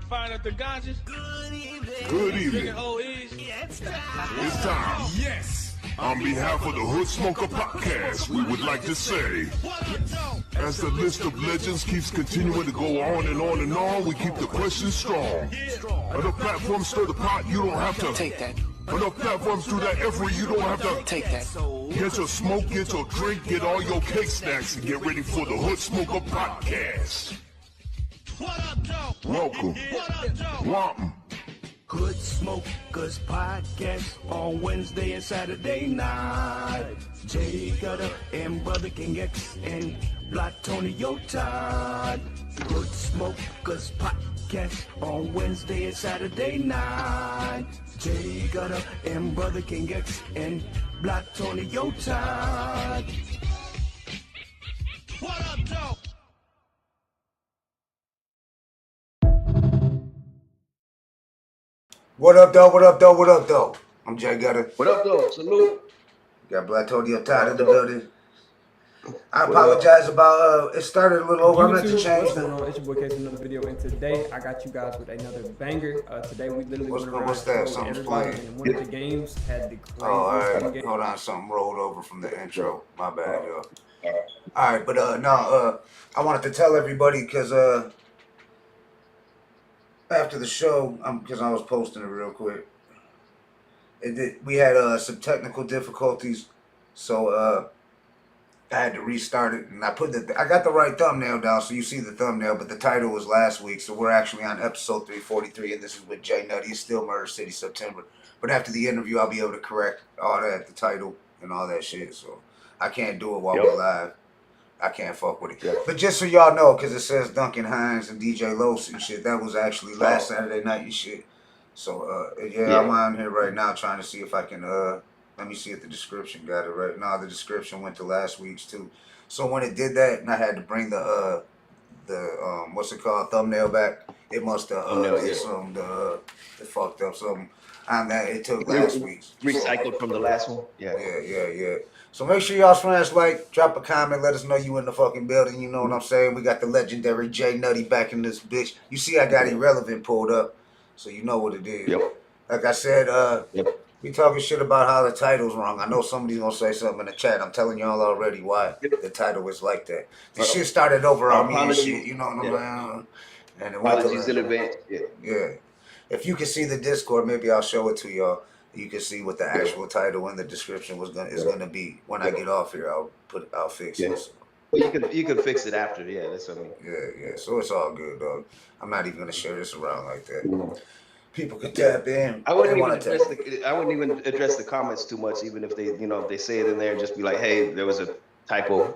Firing up the ganjas. Good evening. Drinking OEs. It's time. Yes. On behalf of the Hood Smoker Podcast, we would like to say, as the list of legends keeps continuing to go on and on and on, we keep the questions strong. Enough platforms stir the pot, you don't have to take that. Enough platforms do that every, you don't have to take that. Get your smoke, get your drink, get all your cake snacks, and get ready for the Hood Smoker Podcast. Welcome. Welcome. Hood Smokers Podcast on Wednesday and Saturday night. Jay Gutta and brotherkingx and Blatonio Todd. Hood Smokers Podcast on Wednesday and Saturday night. Jay Gutta and brotherkingx and Blatonio Todd. What up, Joe? What up, though? What up, though? What up, though? I'm Jay Gutta. What up, though? Salute. Got Blatoniotodd in the building. I apologize about, it started a little over. I meant to change that. It's your boy Case, another video, and today I got you guys with another banger. Today we literally went around what's that? Something's playing. And one of the games had the craziest all right. game. Hold on, something rolled over from the intro. My bad, yo. All right, but I wanted to tell everybody because after the show, because I was posting it real quick, we had some technical difficulties, so I had to restart it, and I got the right thumbnail down, so you see the thumbnail, but the title was last week, so we're actually on episode 343, and this is with Jay Nutty. It's still Murder City, September, but after the interview, I'll be able to correct all that, the title and all that shit, so I can't do it while we're live. I can't fuck with it. Yep. But just so y'all know, because it says Duncan Hines and DJ Los and shit, that was actually last Saturday night and shit. So, I'm on here right now trying to see if I can, let me see if the description got it right. No, the description went to last week's too. So when it did that, and I had to bring the what's it called, thumbnail back, it must have, it fucked up something on that. It took last week's. Recycled from the last one? Yeah. Yeah. So make sure y'all smash like, drop a comment, let us know you in the fucking building. You know what I'm saying? We got the legendary Jay Nutty back in this bitch. You see I got Irrelevant pulled up, so you know what it is. Yep. Like I said, we talking shit about how the title's wrong. I know somebody's gonna say something in the chat. I'm telling y'all already why the title is like that. This shit started over on me and shit, you know what I'm saying? And it apologies in advance. Yeah. If you can see the Discord, maybe I'll show it to y'all. You can see what the actual title and the description is gonna be. When I get off here, I'll fix it. So. Well, you can fix it after. Yeah, that's what I mean. Yeah. So it's all good, dog. I'm not even gonna share this around like that. People can tap in. I wouldn't even address the comments too much, even if they, if they say it in there, just be like, hey, there was a typo.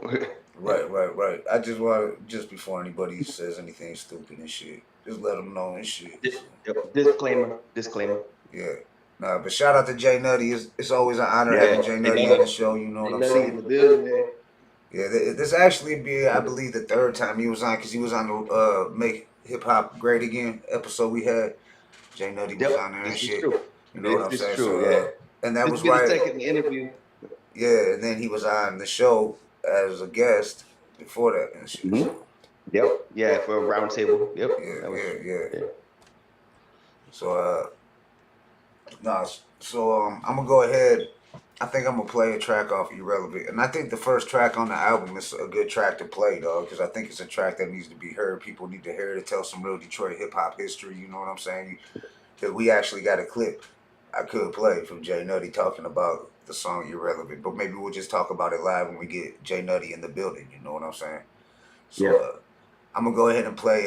Right. I just want just before anybody says anything stupid and shit, just let them know and shit. Disclaimer. Yeah. Nah, but shout out to Jay Nutty. It's always an honor having Jay Nutty on the show. You know what I'm saying? In the building, man. Yeah, this actually be, I believe, the third time he was on, because he was on the Make Hip Hop Great Again episode we had. Jay Nutty was on there and shit. True. You know what I'm saying? True, so, and that was right. Taking the interview. Yeah, and then he was on the show as a guest before that and shit. Mm-hmm. Yep. Yeah, for a round table. Yep. Yeah. So I'm gonna go ahead. I think I'm gonna play a track off Irrelevant, and I think the first track on the album is a good track to play, dog, because I think it's a track that needs to be heard. People need to hear it to tell some real Detroit hip hop history. You know what I'm saying? Because we actually got a clip I could play from Jay Nutty talking about the song Irrelevant, but maybe we'll just talk about it live when we get Jay Nutty in the building. You know what I'm saying? So I'm gonna go ahead and play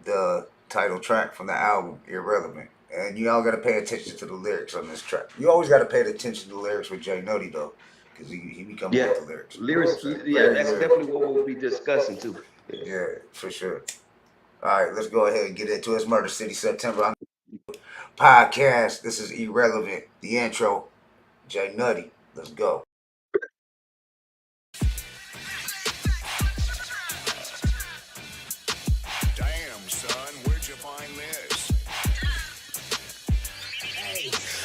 the title track from the album Irrelevant. And y'all got to pay attention to the lyrics on this track. You always got to pay attention to the lyrics with Jay Nutty, though, because he becomes with the lyrics. That's definitely what we'll be discussing, too. Yeah, for sure. All right, let's go ahead and get into it. It's Murder City, September. Podcast. This is Irrelevant. The intro. Jay Nutty. Let's go. Damn, son, where'd you find this?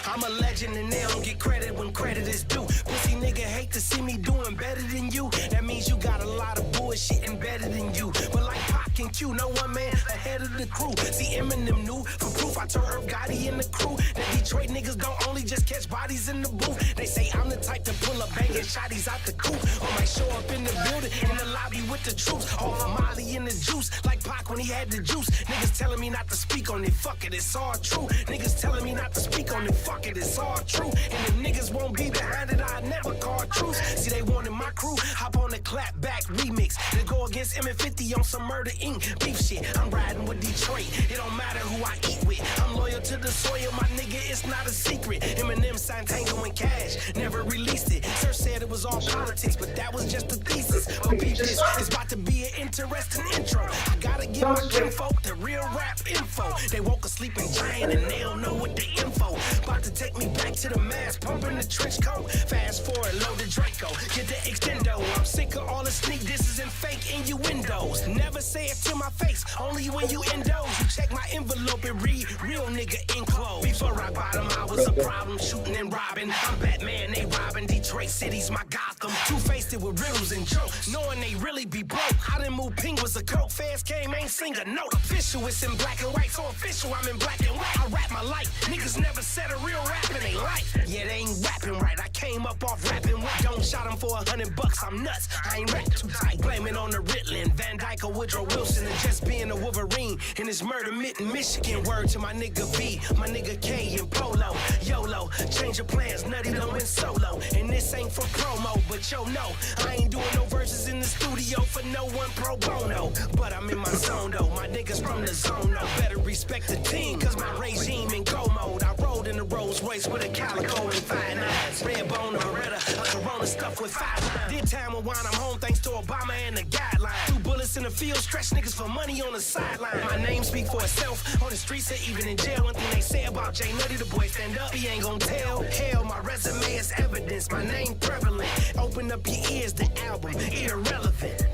I'm a legend and they don't get credit when credit is due. Pussy nigga hate to see me doing better than you. That means you got a lot of bullshit embedded in you. But like Pac and Q, no one man ahead of the crew. See Eminem knew for proof. I told Herb Gotti and the crew that Detroit niggas don't only just catch bodies in the booth. They say I'm the type to pull up banging shotties out the coop, or might show up in the building in the lobby with the troops. Off Molly in the juice, like Pac when he had the juice. Niggas telling me not to speak on it, fuck it, it's all true. Niggas telling me not to speak on it, fuck it, it's all true. And if niggas won't be behind it, I never call truce. See, they wanted my crew, hop on the clap back remix. They go against M50 on some Murder Inc. beef shit. I'm riding with Detroit, it don't matter who I eat with. I'm loyal to the soil, my nigga, it's not a secret. Eminem signed Tango and Cash, never released it. Sir said it was all politics, but that was just a thesis. But beef this, it's about to be an interesting intro. I gotta give my kinfolk the real rap info. They woke a sleeping giant and they don't know what the info. About to take me back to the mass, pumping the trench coat. Fast forward, load the Draco, get the extendo. I'm sick of all the sneak disses and fake innuendos. Never say it to my face, only when you endos. You check my envelope and read real nigga enclosed. Before I bottom, I was a problem, shooting and robbing. I'm Batman, they robbing. Detroit City's my Gotham. Two-faced it with riddles and jokes, knowing they really be broke. I done moved ping was a coke, fans came, ain't sing a note. Official, it's in black and white, so official, I'm in black and white. I rap my life, niggas never said a real rap in they life. Yeah, they ain't rapping right, I came up off rapping with. Don't shot them for $100, I'm nuts, I ain't rap too tight. Blaming on the Ritalin, Van Dyke or Woodrow Wilson, and just being a Wolverine in this murder mitt in Michigan. Word to my nigga V, my nigga K and Polo. YOLO, change your plans, Nutty done went solo. And this ain't for promo, but yo, no, I ain't doing no verses in the studio for no one pro bono. But I'm in my zone though, my niggas from the zone, no. Better respect the team, cause my regime in go mode. I rode in the Rolls Royce with a Calico and 5.9. Red bone, a Beretta, a Corona stuff with 5. Did time with wine, I'm home thanks to Obama and the guidelines. 2 bullets in the field, stretch niggas for money on the sideline. My name speak for itself, on the streets or even in jail. One thing they say about J Nutty, the boy stand up, he ain't gon' tell. Hell, my resume is evidence, my name prevalent. Open up your ears, the album, irrelevant.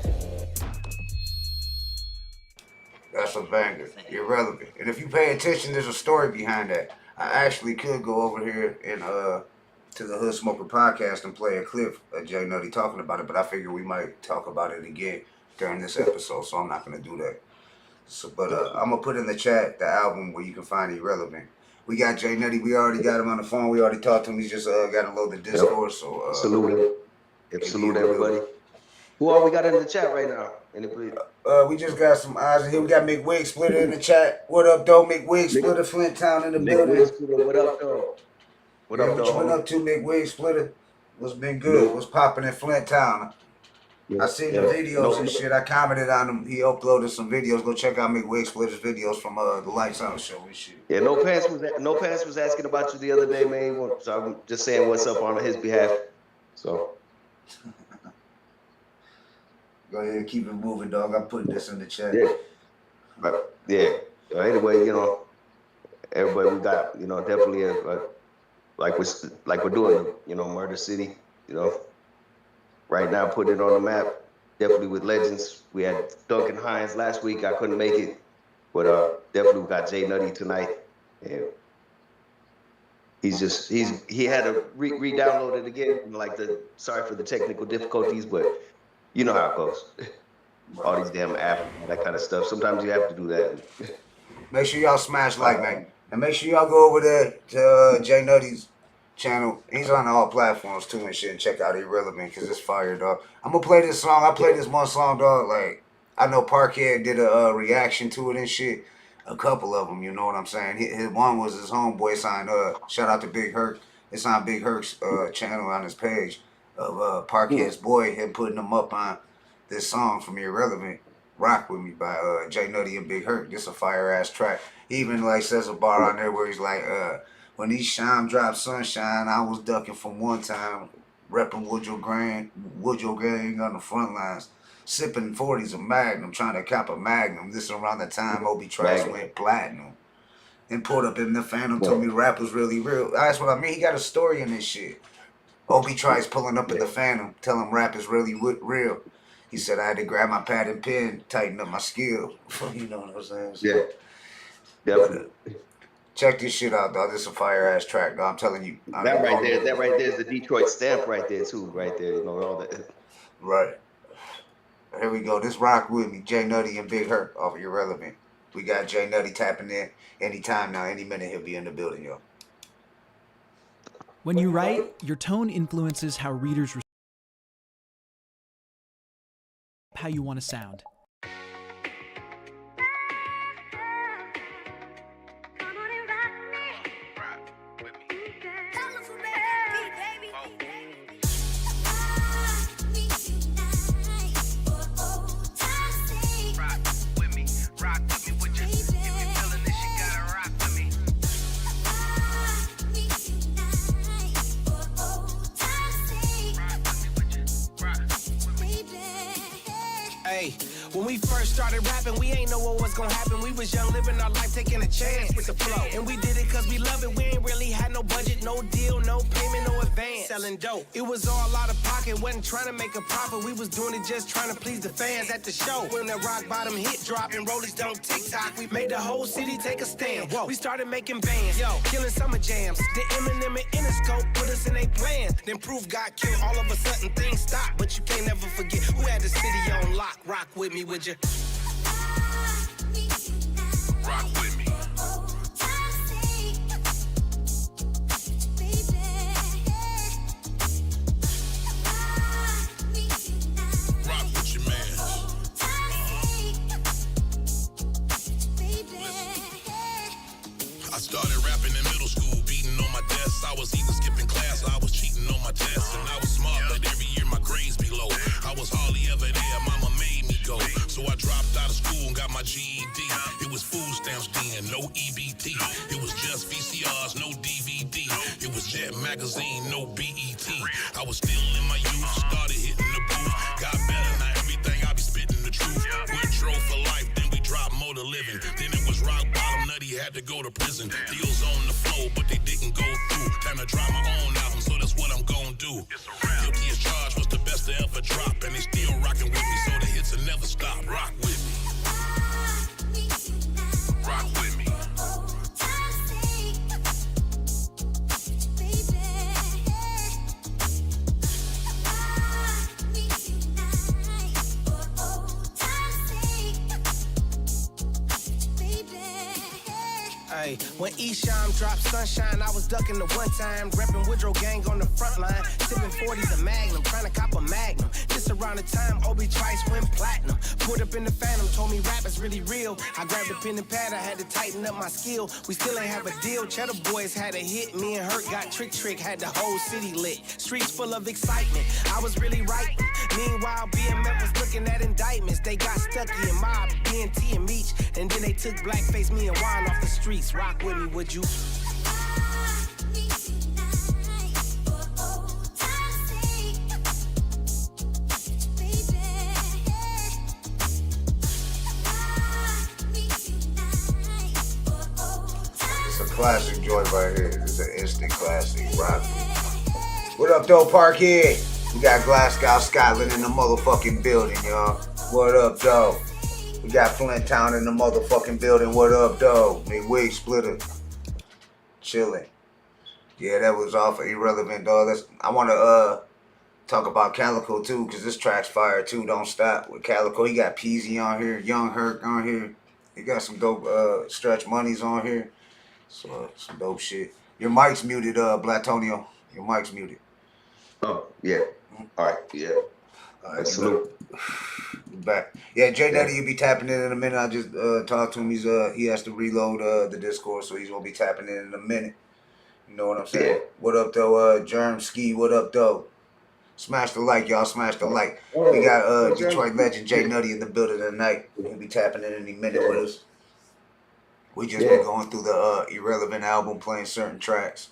That's a banger. Irrelevant. And if you pay attention, there's a story behind that. I actually could go over here and to the Hood Smoker podcast and play a clip of J Nutty talking about it, but I figure we might talk about it again during this episode, so I'm not gonna do that. So, but I'm gonna put in the chat the album where you can find Irrelevant. We got J Nutty. We already got him on the phone. We already talked to him. He's just got to load the Discord. So salute him. Yep, salute everybody. Who all we got in the chat right now? Anybody? We just got some eyes in here. We got McWig Splitter in the chat. What up, though? McWig Splitter, Flint Town in the building. What up, though? What up, what you been up to, McWig Splitter? What's been good? What's popping in Flint Town? I seen the videos and shit. I commented on him. He uploaded some videos. Go check out McWig Splitter's videos from the Lights Out show and shit. Yeah, No Pants was asking about you the other day, man. So I'm just saying what's up on his behalf. So go ahead and keep it moving, dog. I'm putting this in the chat. Yeah. But, yeah. Anyway, everybody we got, definitely like we're doing, Murder City, right now, putting it on the map, definitely with legends. We had Duncan Hines last week. I couldn't make it, but definitely we got J Nutty tonight. And he had to re-download it again. Sorry for the technical difficulties, but you know how it goes. All these damn apps, that kind of stuff. Sometimes you have to do that. Make sure y'all smash like, man. And make sure y'all go over there to J Nutty's channel. He's on all platforms too and shit. And check out Irrelevant because it's fire, dog. I'm gonna play this song. I played this one song, dog. Like, I know Parkhead did a reaction to it and shit. A couple of them, you know what I'm saying? His one was his homeboy signed. Shout out to Big Herc. It's on Big Herc's channel on his page of Parkhead's boy. Him putting him up on this song from Irrelevant. Rock With Me by J Nutty and Big Herc. This a fire ass track. He even says a bar on there where he's like, when these shine drop sunshine, I was ducking from one time, repping Woodrow Gang on the front lines, sipping 40s of Magnum, trying to cop a Magnum. This around the time Obi Trice went platinum. And pulled up in the Phantom, told me rap was really real. That's what I mean. He got a story in this shit. Obi Trice pulling up in the Phantom, telling him rap is really real. He said I had to grab my pad and pen, tighten up my skill. You know what I'm saying? So, yeah, definitely. Check this shit out, dog. This is a fire ass track, dog. I'm telling you. That right there is the Detroit stamp right there too, right there. All that. Right. Here we go. This rock with me. J Nutty and Big Hurt off of Irrelevant. We got J Nutty tapping in anytime now. Any minute he'll be in the building, yo. When you write, your tone influences how readers respond, how you want to sound. When we first started rapping, we ain't know what was gonna happen. We was young, living our life, taking a chance with the flow. And we did it cause we love it. We ain't really had no budget, no deal, no payment, no advance. Selling dope. It was all out of pocket, wasn't trying to make a profit. We was doing it just trying to please the fans at the show. When that rock bottom hit drop and rollies don't TikTok, we made the whole city take a stand. Whoa. We started making bands, yo, killing summer jams. The Eminem and Interscope put us in their plans. Then Proof got killed, all of a sudden things stopped. But you can't never forget who had the city on lock. Rock with me, would you? Rock with me. Rock with your man. I started rapping in middle school, beating on my desk. I was either skipping class or I was cheating on my tests. And I was smart, but every year my grades be low. I was hardly ever there, mama made me go. So I dropped out of school and got my GED. It was food stamps then, no EBT. It was just VCRs, no DVD. It was Jet Magazine, no BET. I was still in my youth, started hitting the booth. Got better, now everything I be spitting the truth. We're drove for life, then we dropped Motor Living. Then it was rock bottom, Nutty had to go to prison. Deals on the flow, but they didn't go through. Time to drop my own album, so that's what I'm gonna do. Guilty as charged was the best to ever drop, and they still rocking with me, so the hits will never stop. Rock with me. Rock with me. Ay, when Esham dropped Sunshine, I was ducking the one time, repping Woodrow Gang on the front line, sipping 40s a Magnum, trying to cop a Magnum. This around the time Obi Trice went platinum. Put up in the Phantom, told me rap is really real. I grabbed a pen and pad, I had to tighten up my skill. We still ain't have a deal. Cheddar Boys had a hit. Me and Hurt got Trick, had the whole city lit. Streets full of excitement. I was really right. Meanwhile, BMF was looking at indictments. They got Stucky and Mob, BNT and Meech, and then they took Blackface, me and Wine off the streets. Rock with me, would you? It's a classic joint right here. It's an instant classic. Rock. What up, though, Parkhead? We got Glasgow, Scotland in the motherfucking building, y'all. What up, though? We got Flint Town in the motherfucking building. What up, though? Me Wig Splitter. Chilling. Yeah, that was off of Irrelevant, dog. I want to talk about Calico, too, because this track's fire, too. Don't Stop with Calico. He got Peezy on here, Young Hurt on here. He got some dope Stretch Monies on here. So, some dope shit. Your mic's muted, Blatonio. Your mic's muted. Oh, yeah. All right, yeah. All right, salute. Back. Yeah, J Nutty, you'll be tapping in a minute. I just talked to him. He has to reload the Discord, so he's gonna be tapping in a minute. You know what I'm saying? Yeah. What up, though? Germ Ski. What up, though? Smash the like, y'all. Smash the like. We got Detroit legend J Nutty in the building tonight. He'll be tapping in any minute with us. We just been going through the Irrelevant album, playing certain tracks.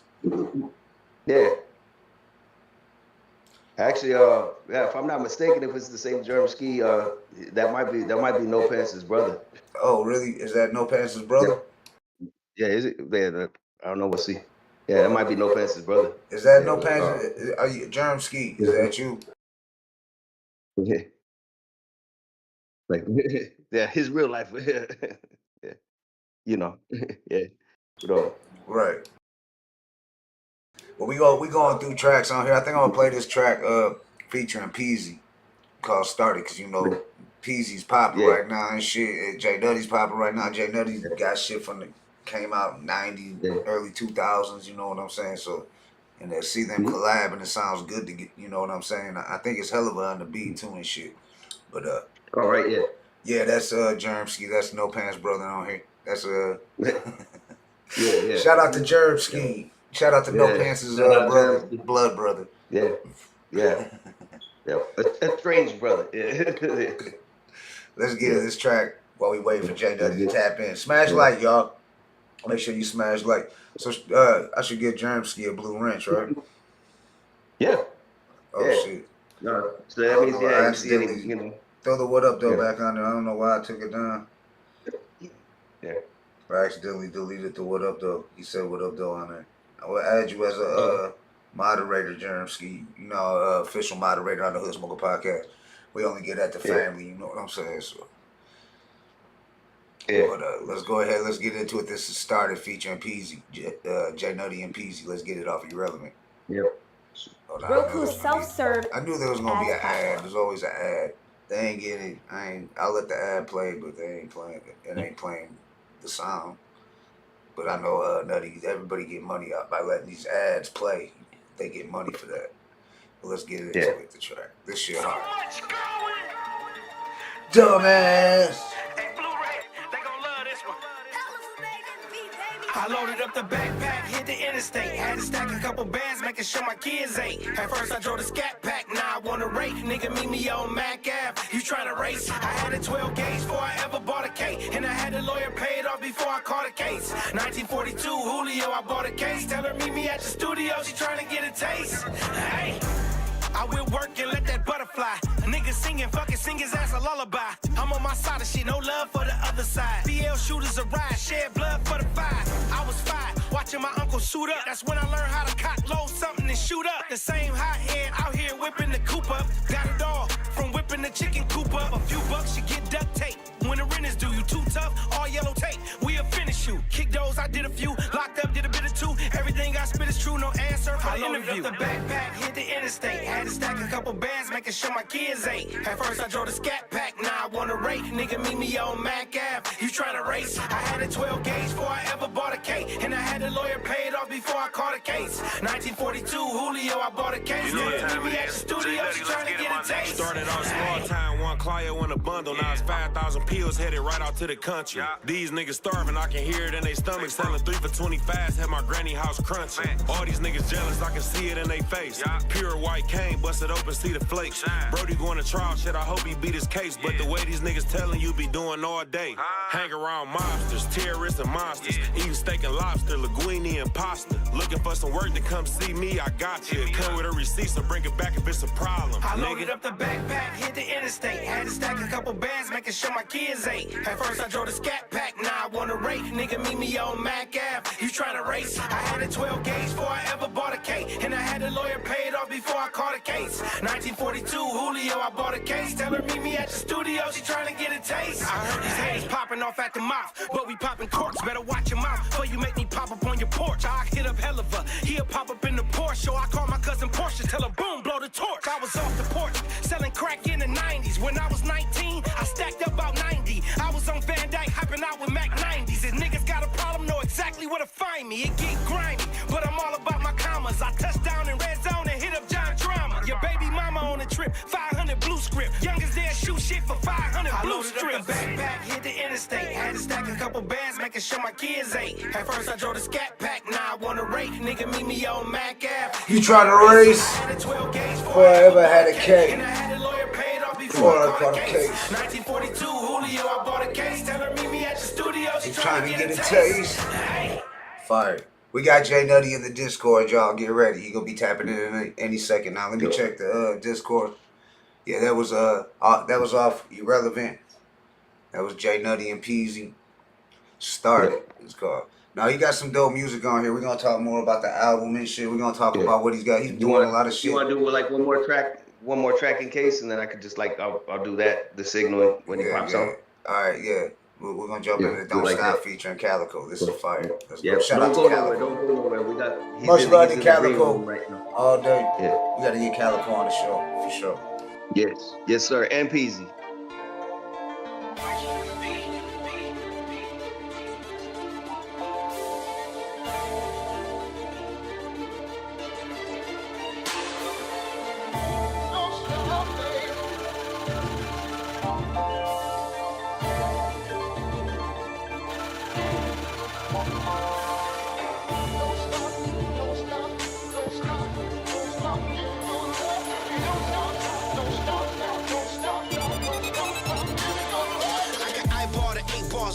Yeah. Actually, yeah, if I'm not mistaken, if it's the same Germ Ski, that might be No Pants' brother. Oh, really? Is that No Pants' brother? Yeah, is it? Yeah, I don't know. We'll see. Yeah, that might be No Pants' brother. Is that No Pants? Are you Germ Ski? Is that you? Yeah. Like, yeah, his real life. Yeah. You know. Yeah. Right. Well, we going through tracks on here. I think I'm gonna play this track featuring Peezy. call started because you know Peezy's popping right now and shit. And J Nutty's popping right now. J Nutty's got shit came out in 90, early 2000s. You know what I'm saying? So, and to see them collab and it sounds good to get. You know what I'm saying? I think it's hell of a on the beat too and shit. But all right, yeah. Yeah, that's Germski. That's No Pants brother on here. That's yeah. Shout out to Germski. Shout out to No Pants' brother, blood brother. Yeah. A strange brother. Yeah. Let's get this track while we wait for J Nutty to tap in. Smash like, y'all. Make sure you smash like. So I should give Germski a blue wrench, right? Yeah. Oh shit. No, so that means you know. Throw the what up though back on there. I don't know why I took it down. Yeah. I accidentally deleted the what up though. He said what up though on there. I will add you as a moderator, Germski. You know, official moderator on the Hood Smoker Podcast. We only get at the family. You know what I'm saying? So. Yeah. But let's go ahead. Let's get into it. This is started featuring Peezy, J Nutty and Peezy. Let's get it off Irrelevant. Yep. Roku self-serve. I knew there was gonna be an ad. There's always an ad. They ain't getting it. I'll let the ad play, but they ain't playing it. It ain't playing the sound. But I know Nutty, everybody get money out by letting these ads play. They get money for that. But let's get into it, the track. This shit hard. Dumbass. I loaded up the backpack, hit the interstate. Had to stack a couple bands, making sure my kids ate. At first I drove the scat pack, now I wanna rate. Nigga meet me on Mac Ave, you tryna race? I had a 12 gauge before I ever bought a cake. And I had the lawyer paid off before I caught a case. 1942, Julio, I bought a case. Tell her meet me at the studio, she tryna get a taste. Hey. I will work and let that butterfly. A nigga singing, fucking sing his ass a lullaby. I'm on my side of shit, no love for the other side. BL shooters arrive, shed blood for the five. I was 5, watching my uncle suit up. That's when I learned how to cock load something and shoot up. The same hot head out here whipping the coop up. Got it all, from whipping the chicken coop up. A few bucks, you get duct tape. When the rent is due, you too tough, all yellow tape. We'll finish you. Kick those, I did a few. Locked up, did a bit of 2. Everything I spit is true, no answer for the interview. The backpack, hit the interstate. Had to stack a couple bands, making sure my kids ate. At first I drove the scat pack, now I wanna rate. Nigga meet me on Mac Ave, you tryna race? I had a 12 gauge before I ever bought a cake. And I had the lawyer paid off before I caught a case. 1942, Julio, I bought a case. Nigga meet me at the studio, she tryna get a taste. Started off small time, one client, one a bundle. Now it's 5,000 pills headed right out to the country. These niggas starving, I can hear it in their stomach. Selling 3 for 25, had my granny house crunching. All these niggas jealous, I can see it in their face. Pure white cane, busted open, see the flakes. Brody going to trial, shit, I hope he beat his case. But the way these niggas telling you be doing all day. Hang around mobsters, terrorists and monsters. Eating steak and lobster, linguine and pasta. Looking for some work to come see me, I got you. Come with a receipt, so bring it back if it's a problem. I loaded up the backpack, hit the interstate. Had to stack a couple bands, making sure my kids ate. At first I drove the scat pack, now I wanna rate. Nigga meet me on Mac Ave, you tryna race? I had a 12 gauge before I ever bought a cake. And I had the lawyer paid off before I caught a case. 1942, Julio, I bought a case. Tell her meet me at the studio, she tryna get a taste. I heard these haters popping off at the mouth, but we popping corks. Better watch your mouth, before you make me pop up on your porch. I hit up Helliver, he'll pop up in the Porsche. So I call my cousin Porsche, tell her boom, blow the torch. I was off the porch, selling crack in the 90s. When I was 19, I stacked up about 90. I was on Van Dyke, hopping out with Mac 90s. If niggas got a problem, know exactly where to find me. It get grimy, but I'm all about my commas. I touch down in red zone and hit up John Drama. Your baby mama on a trip, 500 blue script. Youngest there shoot shit for 500 blue strips. The backpack, hit the interstate. Had to stack a couple bands, making sure my kids ate. At first I drove the scat pack, now I wanna rate. Nigga meet me on Mac Ave. You try to race? Before I ever had a cake. And I had a lawyer paid off Before I caught a case. 1942, Julio, I bought a case. Tell her meet me at the studio, she trying to get a taste. Fire. We got J Nutty in the Discord, y'all. Get ready. He gonna be tapping in any second now. Let me check the Discord. Yeah, that was off Irrelevant. That was J Nutty and Peezy. Started. It's called. Now he got some dope music on here. We're gonna talk more about the album and shit. We're gonna talk about what he's got. He's doing a lot of shit. You wanna do like one more track in case, and then I could just like I'll do that, the signal when he pops on. Alright, yeah. We're gonna jump into the Don't Stop featuring Calico. This is fire. Let's go. Shout out to Calico. Don't go nowhere. We got much love to Calico right now. all day. Yeah. We gotta get Calico on the show for sure. Yes, sir, and peezy.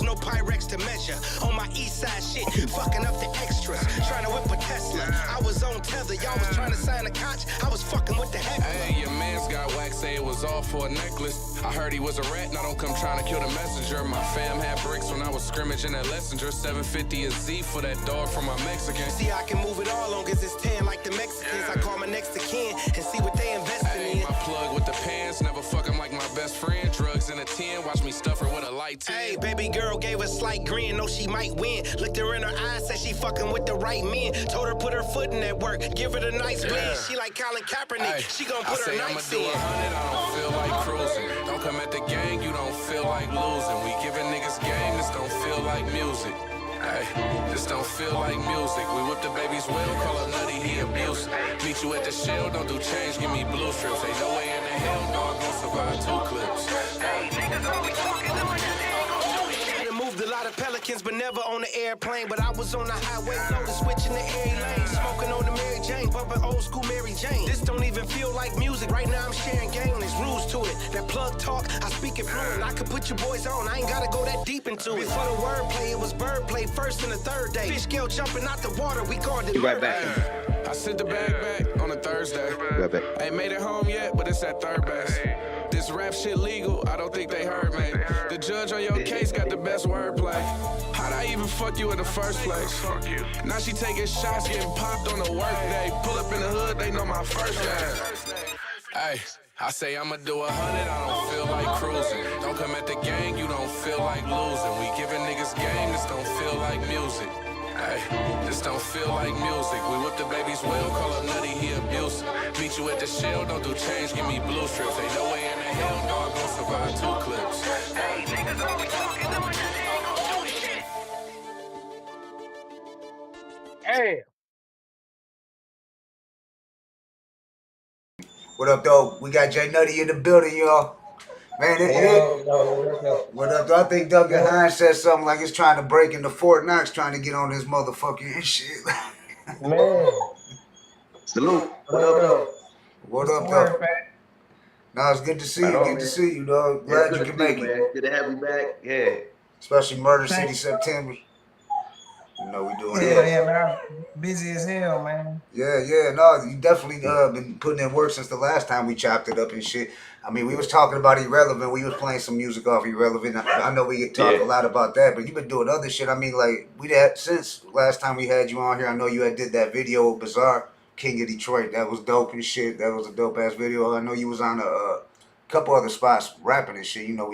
No Pyrex to measure. On my east side shit, fucking up the extras. Trying to whip a Tesla. I was on tether, y'all was trying to sign a conch. I was fucking with the heckler. Hey, your man's got wax, say it was all for a necklace. I heard he was a rat, now don't come trying to kill the messenger. My fam had bricks when I was scrimmaging at Legeend. 750 a Z for that dog from my Mexican. See, I can move it all on cause it's 10 like the Mexicans. I call my next to kin and see what they investing in. My plug with the pants, never fuck him like my best friend. Drugs in a 10, watch me stuff her with a light 10. Hey, baby girl gave a slight grin, know she might win. Looked her in her eyes, said she fucking with the right men. Told her put her foot in that work, give her the nice blend. She like Colin Kaepernick, she gon' put her nights in. I'ma do 100, I don't feel like cruising. Don't come at the gang, you don't feel like losing. We giving niggas game, this don't feel like music. Hey, this don't feel like music. We whip the baby's will, call up Nutty, he abusive. Meet you at the shell, don't do change, give me blue strips. Ain't no way in the hell, dog, gon' survive 2 clips. Hey, niggas always talking about that, they ain't gon' do shit. I moved a lot of pelicans, but never on the airplane. But I was on the highway, loaded, switching to every lane. Smoking on the Mary Jane, bumping old school Mary Jane. This don't even feel like music. Right now I'm sharing game, there's rules to it. That plug talk, I speak it fluent. I can put your boys on, I ain't gotta go that deep into it. Before the wordplay, it was bird play first and the third day. Fish scale jumping out the water, we called it Right back. I sent the bag back on a Thursday. Right back. Ain't made it home yet, but it's at third base. This rap shit legal, I don't think they heard me. The judge on your case got the best wordplay. How'd I even fuck you in the first place? Fuck you. Now she taking shots, getting popped on the work day. Pull up in the hood, they know my first name. Hey, I say I'ma do 100, I don't feel like cruising. Don't come at the gang, you don't feel like losing. We giving niggas game, this don't feel like music. Hey, this don't feel like music. We whip the baby's will, call up Nutty, he abusive. Meet you at the shell, don't do change, give me blue strips. Ain't no way in the hell, dog, gon' survive 2 clips. Hey, niggas always talking about that, they ain't gon' do shit. Hey. What up, though? We got J Nutty in the building, y'all. Man, what up, though? I think Dugg and Hines said something like it's trying to break into Fort Knox, trying to get on this motherfucking shit. Man. Salute. What up, though? What up, though? No, it's good to see you. Good to see you, dog. Glad you can make it. Good to have you back. Yeah. Especially Murder City September. You know we doing that. Yeah, man. I'm busy as hell, man. Yeah. No, you definitely been putting in work since the last time we chopped it up and shit. I mean, we was talking about Irrelevant. We was playing some music off Irrelevant. I know we get talk a lot about that, but you've been doing other shit. I mean, like, since last time we had you on here, I know you had did that video with Bizarre, King of Detroit. That was dope and shit. That was a dope-ass video. I know you was on a couple other spots rapping and shit. You know,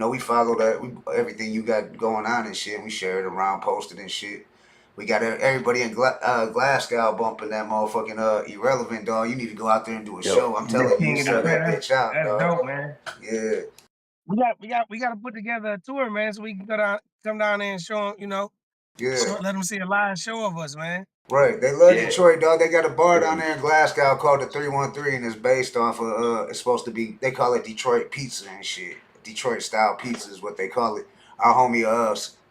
we follow that, everything you got going on and shit. We share it around, posted and shit. We got everybody in Glasgow bumping that motherfucking Irrelevant, dog. You need to go out there and do a show. I'm telling you, sell that bitch out, that's dog. dope, man. Yeah. We got to put together a tour, man, so we can come down there and show them, you know. Yeah. Let them see a live show of us, man. Right. They love Detroit, dog. They got a bar down there in Glasgow called the 313, and it's based off of, it's supposed to be, they call it Detroit pizza and shit. Detroit style pizza is what they call it. Our homie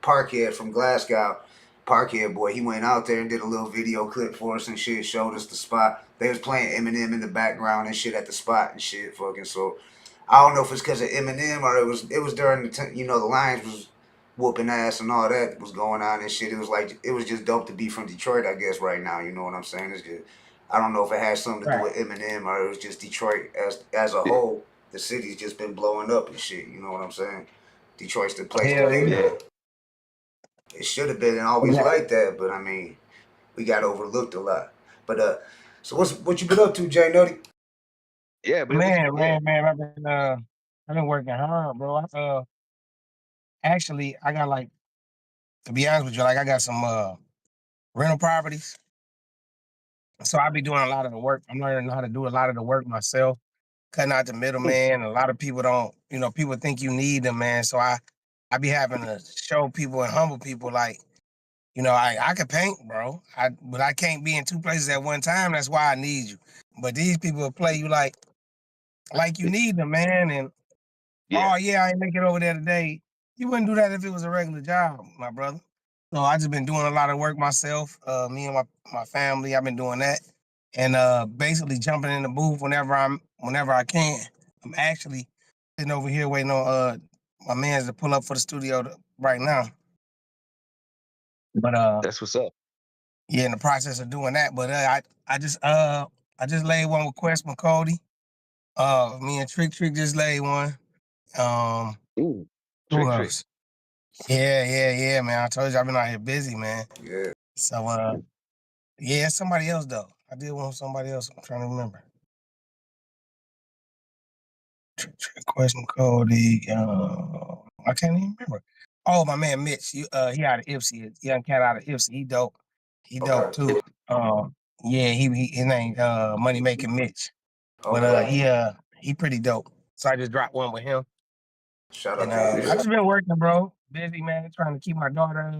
Parkhead from Glasgow, Parkhead boy, he went out there and did a little video clip for us and shit, showed us the spot. They was playing Eminem in the background and shit at the spot and shit, fucking. So I don't know if it's because of Eminem or it was during the the Lions was whooping ass and all that was going on and shit. It was just dope to be from Detroit, I guess, right now. You know what I'm saying? It's just, I don't know if it has something to do with Eminem or it was just Detroit as a whole. The city's just been blowing up and shit. You know what I'm saying? Detroit's the place to be. Yeah. It should have been always like that, but I mean, we got overlooked a lot. But so what you been up to, J Nutty? Yeah, but man, I've been working hard, bro. Actually, I got to be honest with you, I got some rental properties. So I be doing a lot of the work. I'm learning how to do a lot of the work myself. cutting out the middleman. A lot of people don't, people think you need them, man. So I be having to show people and humble people like, I can paint, bro. But I can't be in two places at one time. That's why I need you. But these people will play you like you need them, man. And oh yeah, I ain't make it over there today. You wouldn't do that if it was a regular job, my brother. So I just been doing a lot of work myself. Me and my family, I've been doing that. And basically jumping in the booth whenever I can. I'm actually sitting over here waiting on my man's to pull up for the studio right now. But That's what's up. yeah, in the process of doing that. But I just laid one with Quest McCody. Me and Trick just laid one. Ooh, Who Trick. else? Yeah, man. I told you I've been out here busy, man. Yeah. So yeah, somebody else though. I did one with somebody else. I'm trying to remember. Trick Quest McCody. I can't even remember. Oh, my man Mitch. He out of Ipsy, young cat out of Ipsy. He dope. He dope too. Yeah, his name Money Making Mitch. But he pretty dope. So I just dropped one with him. Shout And out to you. I just been working, bro. Busy, man. Trying to keep my daughter.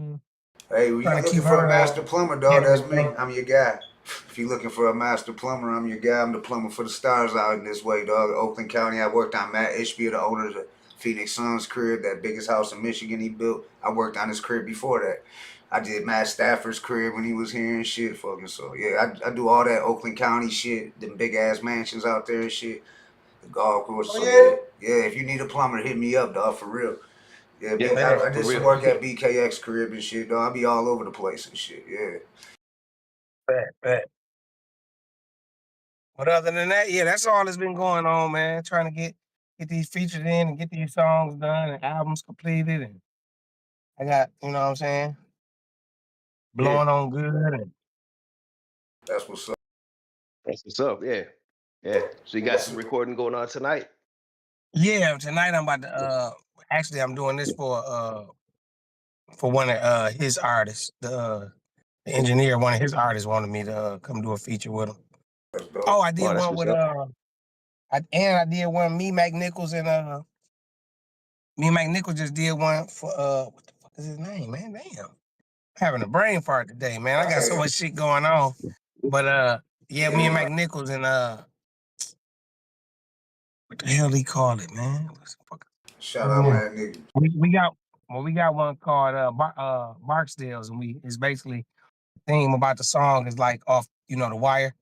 Hey, when you're looking for a master plumber, dog, that's me. I'm your guy. If you're looking for a master plumber, I'm your guy. I'm the plumber for the stars out in this way, dog. Oakland County, I worked on Matt Ishbia, the owner of the Phoenix Suns crib, that biggest house in Michigan he built. I worked on his crib before that. I did Matt Stafford's crib when he was here and shit, fucking. So, yeah, I do all that Oakland County shit, them big-ass mansions out there and shit, the golf course. So, yeah, if you need a plumber, hit me up, dog, for real. Yeah, I did some work at BKX crib and shit, dog. I be all over the place and shit, yeah. Bet. But other than that, yeah, that's all that's been going on, man. Trying to get these features in and get these songs done and albums completed. And I got, you know what I'm saying, blowing on good. And that's what's up. That's what's up, yeah. So you got some recording going on tonight? Yeah, tonight I'm about to, actually I'm doing this for one of his artists. The engineer, one of his artists wanted me to come do a feature with him. Oh, I did one with I did one. Me, McNichols, and me and McNichols just did one for what the fuck is his name, man? Damn, having a brain fart today, man. I got so much shit going on. But yeah, me and McNichols and what the hell he called it, man? Shout out my nigga. We got one called Barksdales, and it's basically the theme about the song is like off, the wire.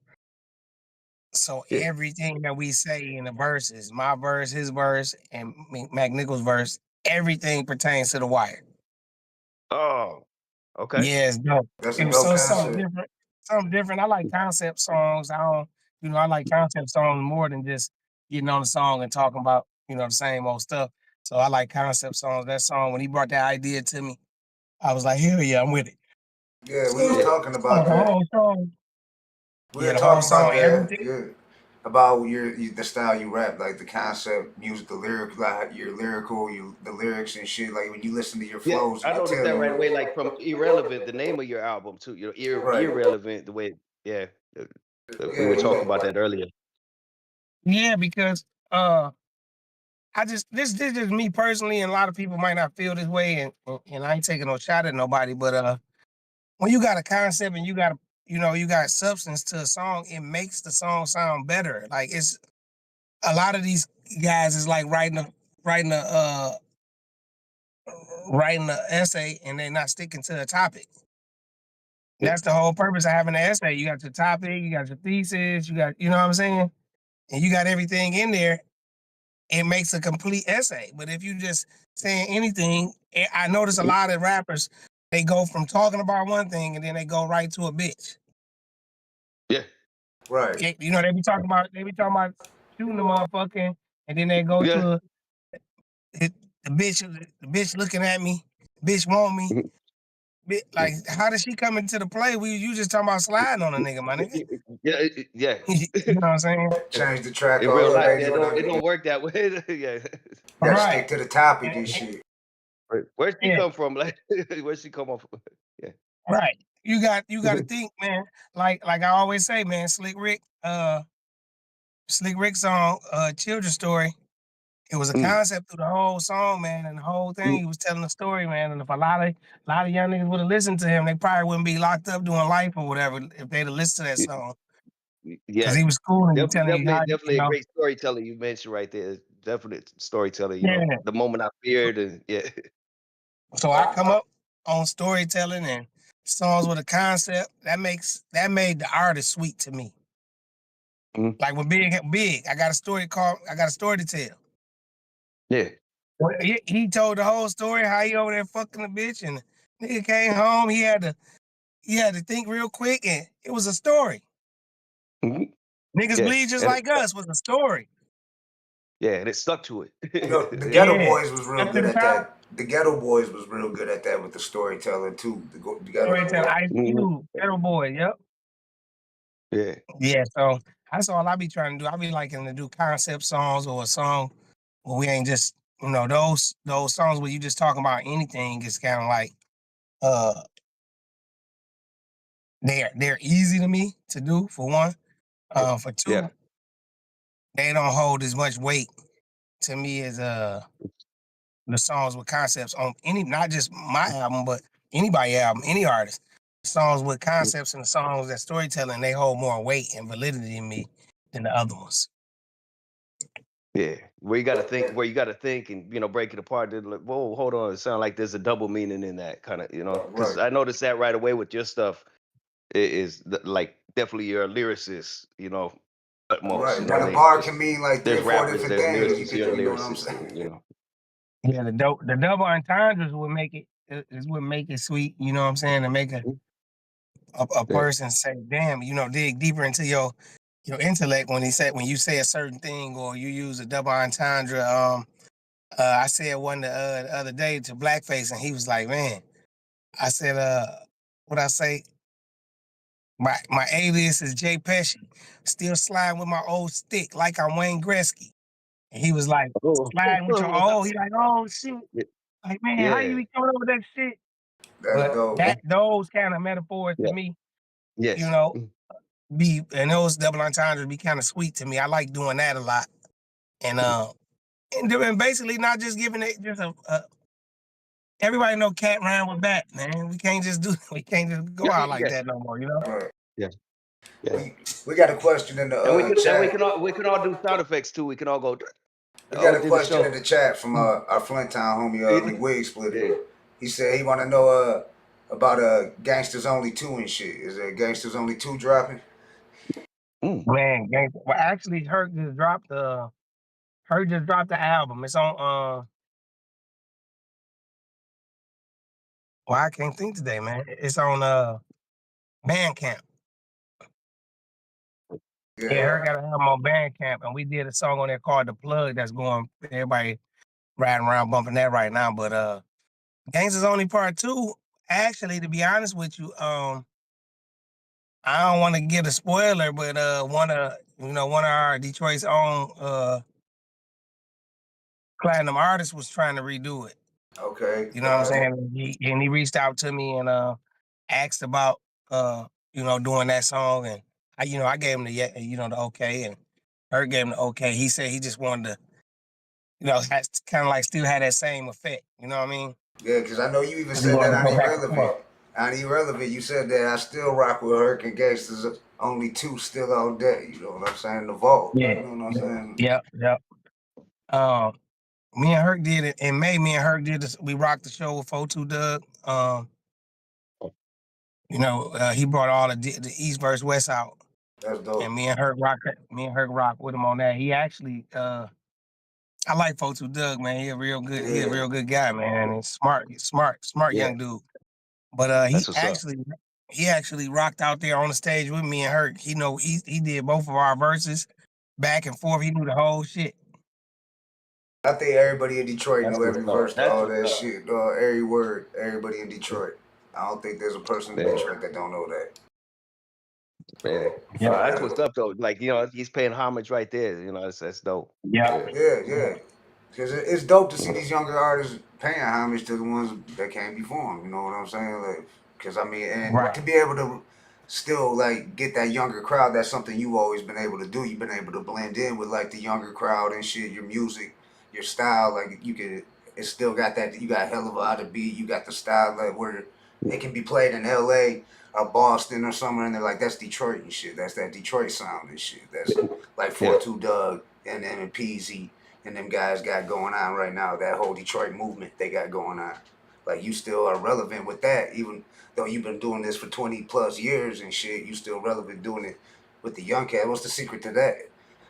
So everything that we say in the verses, my verse, his verse, and McNichols' verse, everything pertains to the wire. Oh, okay. Yeah, it's dope. That's a dope concept. Something different. I like concept songs. I like concept songs more than just getting on the song and talking about, the same old stuff. So I like concept songs. That song, when he brought that idea to me, I was like, hell yeah, I'm with it. Yeah, we were talking about that. The whole song. We were talking about that. Yeah. About the style you rap, like the concept, music, the lyric, like your lyrical, the lyrics and shit. Like when you listen to your flows, I noticed that right away. Like from Irrelevant, the name of your album too. Irrelevant, the way, we were talking about that earlier. Yeah, because this is just me personally, and a lot of people might not feel this way, and I ain't taking no shot at nobody, but when you got a concept and you got substance to a song, it makes the song sound better. Like it's a lot of these guys is like writing a essay and they're not sticking to a topic. That's the whole purpose of having an essay. You got your topic, you got your thesis, you got, you know what I'm saying? And you got everything in there. It makes a complete essay. But if you just saying anything, I notice a lot of rappers, they go from talking about one thing and then they go right to a bitch. Yeah. Right. They be talking about shooting the motherfucking, and then they go to the bitch looking at me, bitch want me. Like, how does she come into the play? You just talking about sliding on a nigga, my nigga. Yeah. You know what I'm saying? Change the track. In real life, it don't work that way. Yeah. Gotta stick to the topic and shit. Where'd she come from? Like, where'd she come off? Yeah. Right. You got to think, man. Like I always say, man. Slick Rick. Slick Rick song, Children's Story. It was a concept through the whole song, man, and the whole thing. He was telling a story, man. And if a lot of young niggas would have listened to him, they probably wouldn't be locked up doing life or whatever if they'd have listened to that song. Because Yeah, he was cool and he telling you definitely, how, definitely a great storyteller you mentioned right there. Definite storyteller. You know, the moment I feared, and yeah. So I come up on storytelling and songs with a concept that made the artist sweet to me. Like with Big, I got a story to tell. Yeah. Well, he told the whole story how he over there fucking the bitch and nigga came home. He had to think real quick and it was a story. Niggas Yeah. bleed just And like us was a story. yeah, and it stuck to it. You know, the Ghetto Boys was real good at that. The Ghetto Boys was real good at that with the storytelling too. The Storytelling, Ice Cube, Ghetto Boy, yep. Yeah. Yeah, so that's all I be trying to do. I be liking to do concept songs or a song where we ain't just, you know, those songs where you just talking about anything. It's kind of like they're easy to me to do for one. For two, they don't hold as much weight to me as the songs with concepts on not just my album, but anybody album, any artist. Songs with concepts and the songs that storytelling, they hold more weight and validity in me than the other ones. Yeah, where you got to think, and break it apart. Then like, whoa, hold on, it sounds like there's a double meaning in that kind of, because I noticed that right away with your stuff. It is like definitely you're a lyricist, utmost. Right, but a bar can mean like 3 or 4 different things. Lyricists, you're a lyricist, Yeah, the double entendres would make it is what make it sweet. You know what I'm saying? To make a person say, "Damn," dig deeper into your intellect when you say a certain thing or you use a double entendre. I said one the other day to Blackface, and he was like, "Man," I said, "What I say? My alias is Jay Pesci, still sliding with my old stick like I'm Wayne Gretzky." And he was like, "Sliding with your old." He like, "Oh shit." Like, man, how you be coming up with that shit? That's dope. Those kind of metaphors to me, and those double entendres be kind of sweet to me. I like doing that a lot. And basically not just giving it just everybody know cat rhyme with bat, man. We can't just go out like that no more, Right. Yeah. We got a question in the chat. We can all do sound effects too. We can all go. We got a question in the chat from our Flint Town homie, Lee Wig Splitter. He said he want to know about Gangsters Only 2 and shit. Is there Gangsters Only 2 dropping? Man, well, actually, Herc just dropped the album. It's on well, I can't think today, man. It's on Bandcamp. Yeah, Herc got an album on Bandcamp, and we did a song on there called The Plug that's going, everybody riding around bumping that right now. But Gangsters Only Part 2, actually, to be honest with you, I don't want to give a spoiler, but one of our Detroit's own platinum artists was trying to redo it. Okay. You know what I'm saying? He reached out to me and asked about doing that song, and I gave him the okay, and Herc gave him the okay. He said he just wanted to kind of like still had that same effect. You know what I mean? Yeah, because I know you even said that on Irrelevant. On Irrelevant, you said that I still rock with Herc and Gangsters Only 2 still all day. You know what I'm saying? The vault. Yeah. You know what I'm saying? Yep. Me and Herc did it in May. Me and Herc did this. We rocked the show with 42 Dugg. He brought all the East versus West out. That's dope. And me and Herc rocked with him on that. He actually, I like 42 Dugg, man. He a real good guy, man. And smart young dude. But he actually rocked out there on the stage with me and Herc. He did both of our verses back and forth. He knew the whole shit. I think everybody in Detroit knew every verse, all that shit, every word. Everybody in Detroit. I don't think there's a person in Detroit that don't know that. Yeah, that's what's up though. Like he's paying homage right there. That's dope. Yeah. Because it's dope to see these younger artists paying homage to the ones that came before them. You know what I'm saying? Like, because I mean, and to be able to still like get that younger crowd. That's something you've always been able to do. You've been able to blend in with like the younger crowd and shit. Your music, your style, like you could. It still got that. You got hell of a lot of beat. You got the style like where it can be played in L.A. or Boston or somewhere, and they're like, that's Detroit and shit. That's that Detroit sound and shit. That's like 4-2 Dugg and peezy and them guys got going on right now. That whole Detroit movement they got going on. Like you still are relevant with that, even though you've been doing this for 20 plus years and shit. You still relevant doing it with the young cat. What's the secret to that?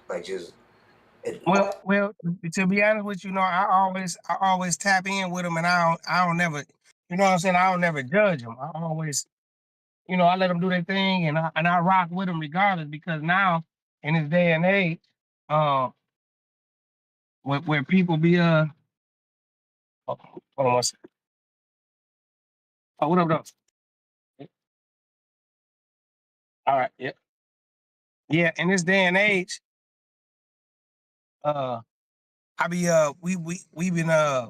Like just. Well, to be honest with you, I always tap in with them, and I don't never, you know what I'm saying? I don't never judge them. I always, I let them do their thing, and I rock with them regardless, because now in this day and age, where people be hold on one second. Oh, what up, though? All right, yeah. In this day and age, I be we been I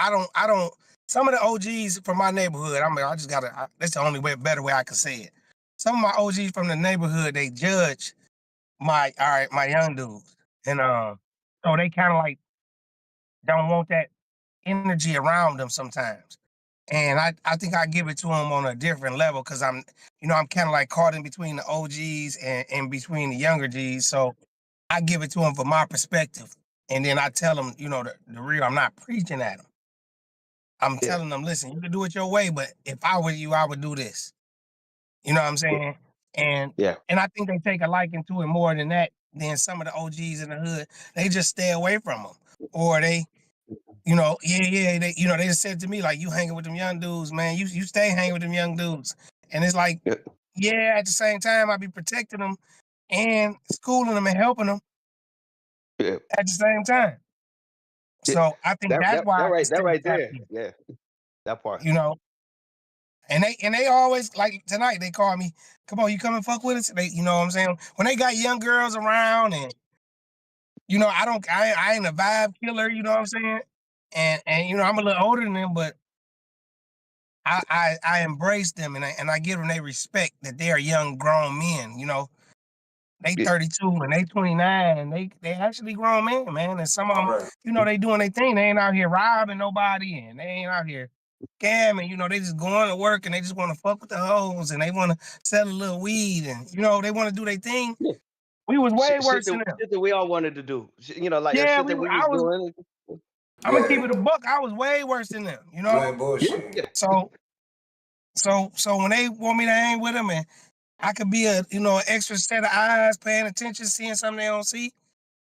don't. Some of the OGs from my neighborhood, I just gotta. That's the only better way I can say it. Some of my OGs from the neighborhood, they judge my young dudes, and so they kind of like don't want that energy around them sometimes. And I think I give it to them on a different level, because I'm kind of like caught in between the OGs and in between the younger G's. So I give it to them from my perspective, and then I tell them, the real. I'm not preaching at them. I'm telling them, listen, you can do it your way, but if I were you, I would do this. You know what I'm saying? And I think they take a liking to it more than some of the OGs in the hood. They just stay away from them, or they, they, they just said to me like, you hanging with them young dudes, man. You stay hanging with them young dudes, and it's like, at the same time, I be protecting them and schooling them and helping them at the same time. So I think that's why that right there. Yeah, that part. And they always, like tonight, they call me, come on, you come and fuck with us. They, you know what I'm saying? When they got young girls around, and I ain't a vibe killer, you know what I'm saying? And I'm a little older than them, but I embrace them, and I give them their respect that they are young grown men, They 32 and they 29, and they actually grown men, man. And some of them, they doing their thing. They ain't out here robbing nobody, and they ain't out here scamming. They just going to work, and they just want to fuck with the hoes, and they want to sell a little weed, and they want to do their thing. We was way worse than them. Shit that we all wanted to do. Like shit that we was doing. I'm gonna keep it a buck. I was way worse than them. So when they want me to hang with them, and I could be an extra set of eyes, paying attention, seeing something they don't see,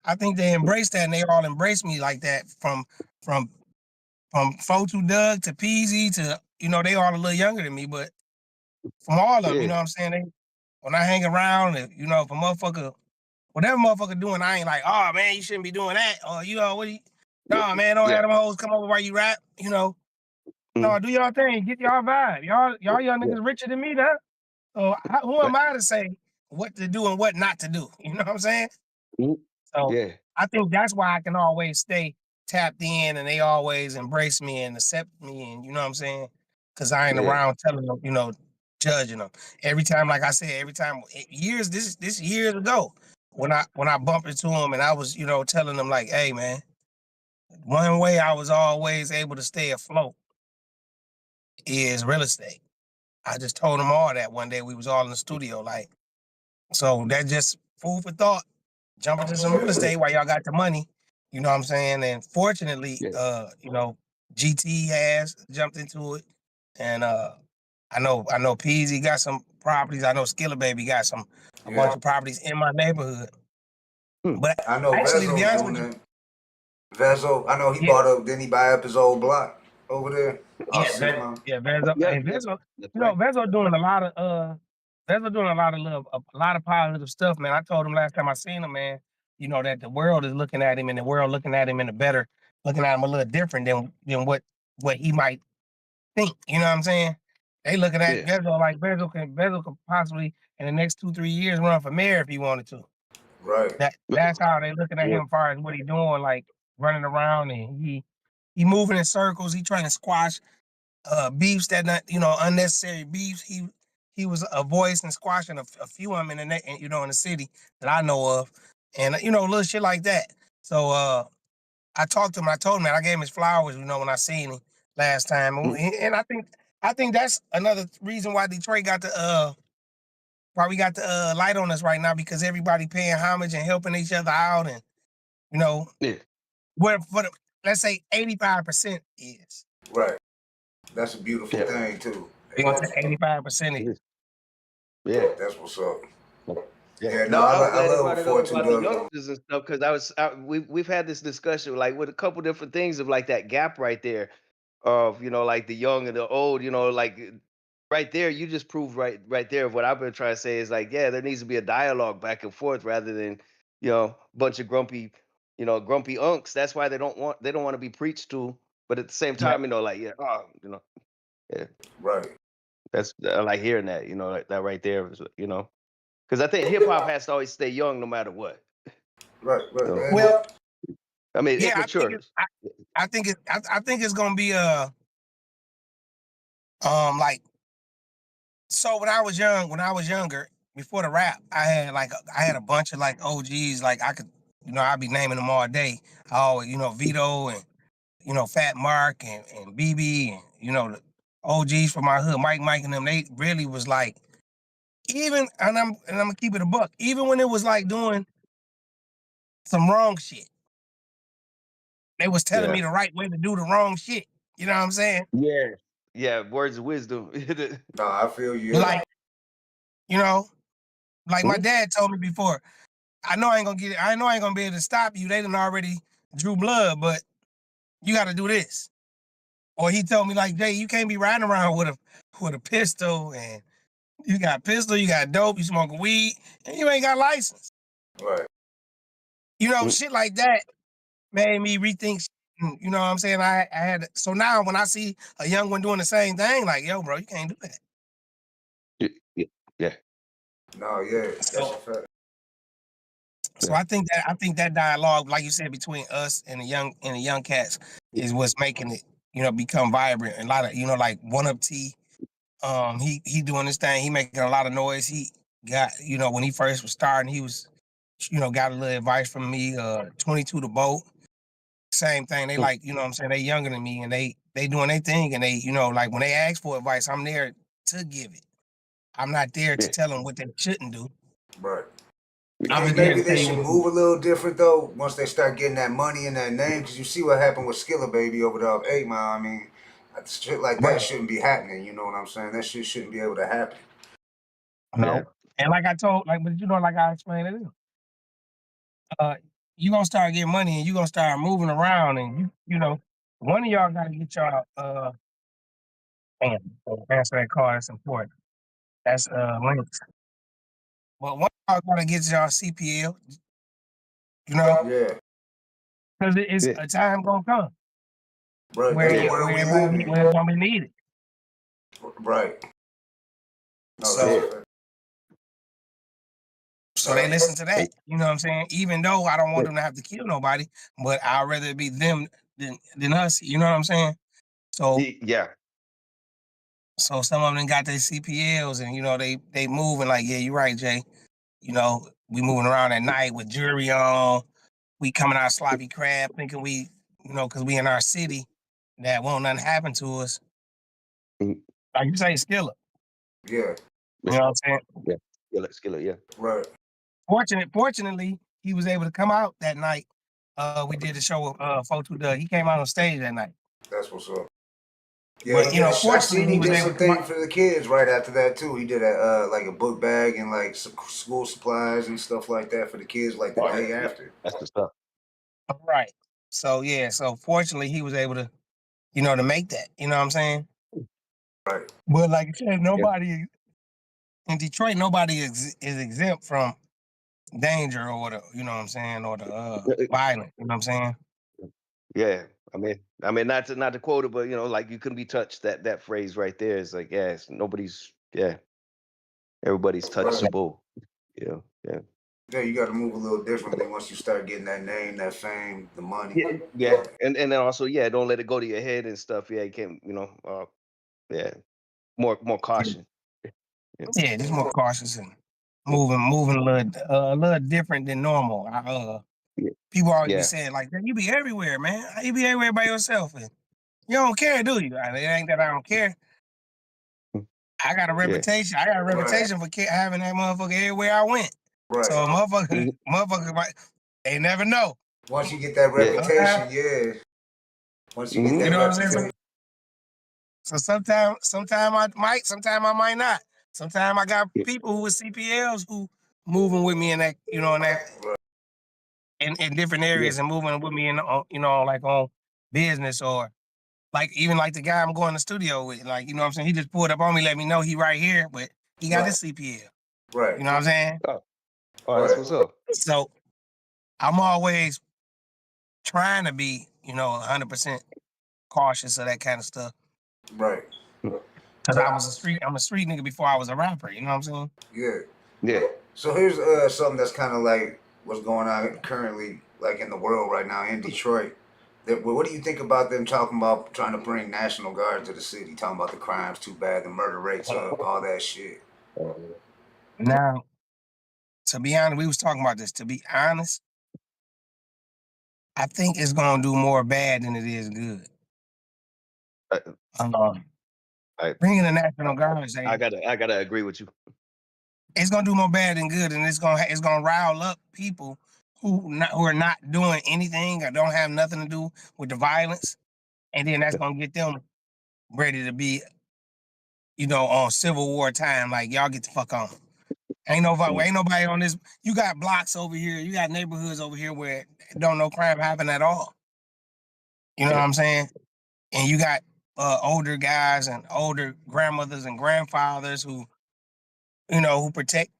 I think they embrace that, and they all embrace me like that. From 4-2 Dugg to peezy to they all a little younger than me, but from all of them, you know what I'm saying? When I hang around, if a motherfucker, whatever motherfucker doing, I ain't like, oh man, you shouldn't be doing that, or what do you? No man, don't have them hoes come over while you rap, No, do y'all thing, get y'all vibe. Y'all young niggas richer than me, though. So who am I to say what to do and what not to do? You know what I'm saying? So I think that's why I can always stay tapped in, and they always embrace me and accept me, and you know what I'm saying? Because I ain't around telling them, judging them. Every time, like I said, years years ago, when I bumped into them, and I was, telling them like, hey man, one way I was always able to stay afloat is real estate. I just told them all that one day. We was all in the studio, like, so that just food for thought. Jump into some real estate while y'all got the money. You know what I'm saying? And fortunately, GT has jumped into it. And I know Peezy got some properties. I know Skilla Baby got a bunch of properties in my neighborhood. But I know actually, to be honest with you, Vezo, I know he bought up, didn't he buy up his old block over there? Vezo. Vezo, Vezo doing a lot of a lot of positive stuff, man. I told him last time I seen him, man, that the world is looking at him, and the world looking at him looking at him a little different than what he might think. You know what I'm saying? They looking at Vezo like Vezo could possibly in the next 2-3 years run for mayor if he wanted to. Right. That's how they looking at him as far as what he doing, like running around, and he moving in circles. He trying to squash beefs that not unnecessary beefs. He he was a voice and squashing a few of them in the in the city that I know of, and little shit like that. So I talked to him. I told him that I gave him his flowers. When I seen him last time, and I think that's another reason why Detroit got the light on us right now, because everybody paying homage and helping each other out, and where for the, let's say 85% is right. That's a beautiful thing too. we gonna say 85% is. Yeah, that's what's up. Yeah, no, I was glad I they love brought it before up too, about the Dugg. youngsters and stuff, because we've had this discussion like with a couple different things of like that gap right there of like the young and the old, like right there you just proved right there of what I've been trying to say is like, yeah, there needs to be a dialogue back and forth rather than bunch of grumpy unks. That's why they don't want to be preached to, but at the same time like right. That's I like hearing that, like that right there is, because I think hip hop has to always stay young no matter what. Right. Well, I mean, yeah, immature. I think it's gonna be like, so when I was younger, before the rap, I had a bunch of like OGs, like I could, I'd be naming them all day. I always, Vito and Fat Mark and BB and the OGs from my hood, Mike and them. They really was like, even, and I'm gonna keep it a buck, even when it was like doing some wrong shit, they was telling me the right way to do the wrong shit. You know what I'm saying? Yeah, words of wisdom. No, I feel you. Like, like my dad told me before, I know I ain't gonna be able to stop you. They done already drew blood, but you gotta do this. Or he told me like, Jay, you can't be riding around with a pistol, and you got pistol, you got dope, you smoking weed, and you ain't got license. Right. Shit like that made me rethink shit. You know what I'm saying? I had, so now when I see a young one doing the same thing, like, yo, bro, you can't do that. Yeah. No, that's a fact. So I think that dialogue, like you said, between us and the young cats is what's making it, become vibrant. And a lot of, like One Up T, he doing this thing, he making a lot of noise. He got, when he first was starting, he was, got a little advice from me. 22 the boat, same thing. They like, what I'm saying, they younger than me, and they doing their thing, and they, like when they ask for advice, I'm there to give it. I'm not there to tell them what they shouldn't do. Right. Maybe they should move a little different though once they start getting that money and that name, because you see what happened with Skilla Baby over there off 8 Mile. I mean, shit like that shouldn't be happening. You know what I'm saying? That shit shouldn't be able to happen. No. And like I told, like I explained it, you gonna start getting money and you gonna start moving around, and one of y'all gotta get y'all answer that call. That's important. That's links. But one of y'all gotta get y'all CPL. Yeah. Because it's a time gonna come Right. where we it's gonna be needed. Right. No, so they listen to that. You know what I'm saying? Even though I don't want them to have to kill nobody, but I'd rather it be them than us. You know what I'm saying? So So some of them got their CPLs, and they moving like, yeah, you're right, Jay. We moving around at night with jewelry on. We coming out sloppy crab, thinking we, because we in our city, that won't nothing happen to us. Like you say, Skilla. Yeah. You know what I'm saying? Yeah. Skilla, yeah. Right. Fortunately, he was able to come out that night. We did the show with Dugg. He came out on stage that night. That's what's up. Yeah, but, I seen he did some things for the kids right after that too. He did like a book bag and like some school supplies and stuff like that for the kids, like the day after. That's the stuff. Right. So so fortunately he was able to, to make that. You know what I'm saying? Right. But like I said, nobody in Detroit, nobody is exempt from danger or the, you know what I'm saying, or the violence. You know what I'm saying? Yeah. I mean, not to quote it, but like you couldn't be touched. That phrase right there is like, nobody's, everybody's touchable. Yeah. Yeah, you got to move a little differently once you start getting that name, that fame, the money. Yeah. And then also, don't let it go to your head and stuff. Yeah, you can't, more caution. Yeah, just more cautious and moving a little different than normal. People always be Yeah. saying like, "You be everywhere, man. How you be everywhere by yourself? And you don't care, do you?" It ain't that I don't care. I got a Yeah. reputation. I got a reputation for having that motherfucker everywhere I went. Right. So motherfucker, they never know. Once you get that reputation, yeah. Once you get that You know what I'm reputation. saying? So sometime I might, sometime I might not. Sometime I got people who are CPLs who moving with me in that, in that, in different areas and moving with me in, like on business or like even like the guy I'm going to studio with, like, you know what I'm saying? He just pulled up on me, let me know he right here, but he got his CPL. Right. You know what I'm saying? Oh, that's what's up. So I'm always trying to be, 100% cautious of that kind of stuff. Right. Cause I'm a street nigga before I was a rapper. You know what I'm saying? Yeah. Yeah. So here's something that's kind of like what's going on currently, like in the world right now in Detroit. What do you think about them talking about trying to bring National Guard to the city? Talking about the crimes too bad, the murder rates up, all that shit. Now, to be honest, we was talking about this. To be honest, I think it's gonna do more bad than it is good. Bringing the National Guard, I gotta agree with you. It's gonna do more bad than good, and it's gonna rile up people who are not doing anything or don't have nothing to do with the violence, and then that's gonna get them ready to be, on Civil War time. Like, y'all get the fuck on. Ain't nobody on this. You got blocks over here. You got neighborhoods over here where don't no crime happen at all. You know what I'm saying? And you got older guys and older grandmothers and grandfathers who protect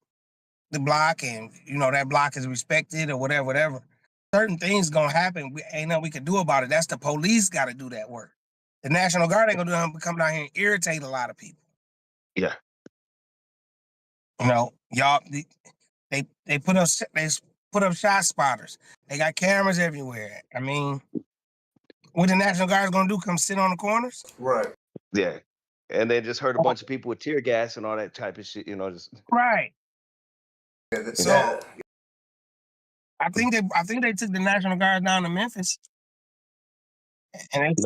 the block, and that block is respected or whatever. Certain things gonna happen. Ain't nothing we can do about it. That's the police got to do that work. The National Guard ain't gonna do nothing but come down here and irritate a lot of people. Yeah. Y'all, they put up shot spotters. They got cameras everywhere. I mean, what the National Guard is gonna do? Come sit on the corners? Right. Yeah. And they just hurt a bunch of people with tear gas and all that type of shit. Just right. So I think they took the National Guard down to Memphis. And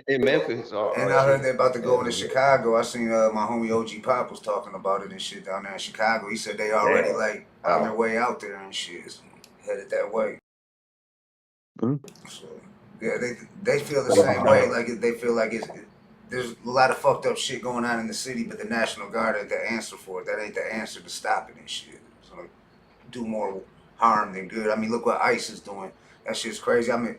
in Memphis. And I heard they're about to go into Chicago. I seen my homie OG Pop was talking about it and shit down there in Chicago. He said they already like on their way out there and shit, so headed that way. So yeah, they feel the same way. Like they feel like there's a lot of fucked up shit going on in the city, but the National Guard ain't the answer for it. That ain't the answer to stop it and shit. So do more harm than good. I mean, look what ICE is doing. That shit's crazy. I mean,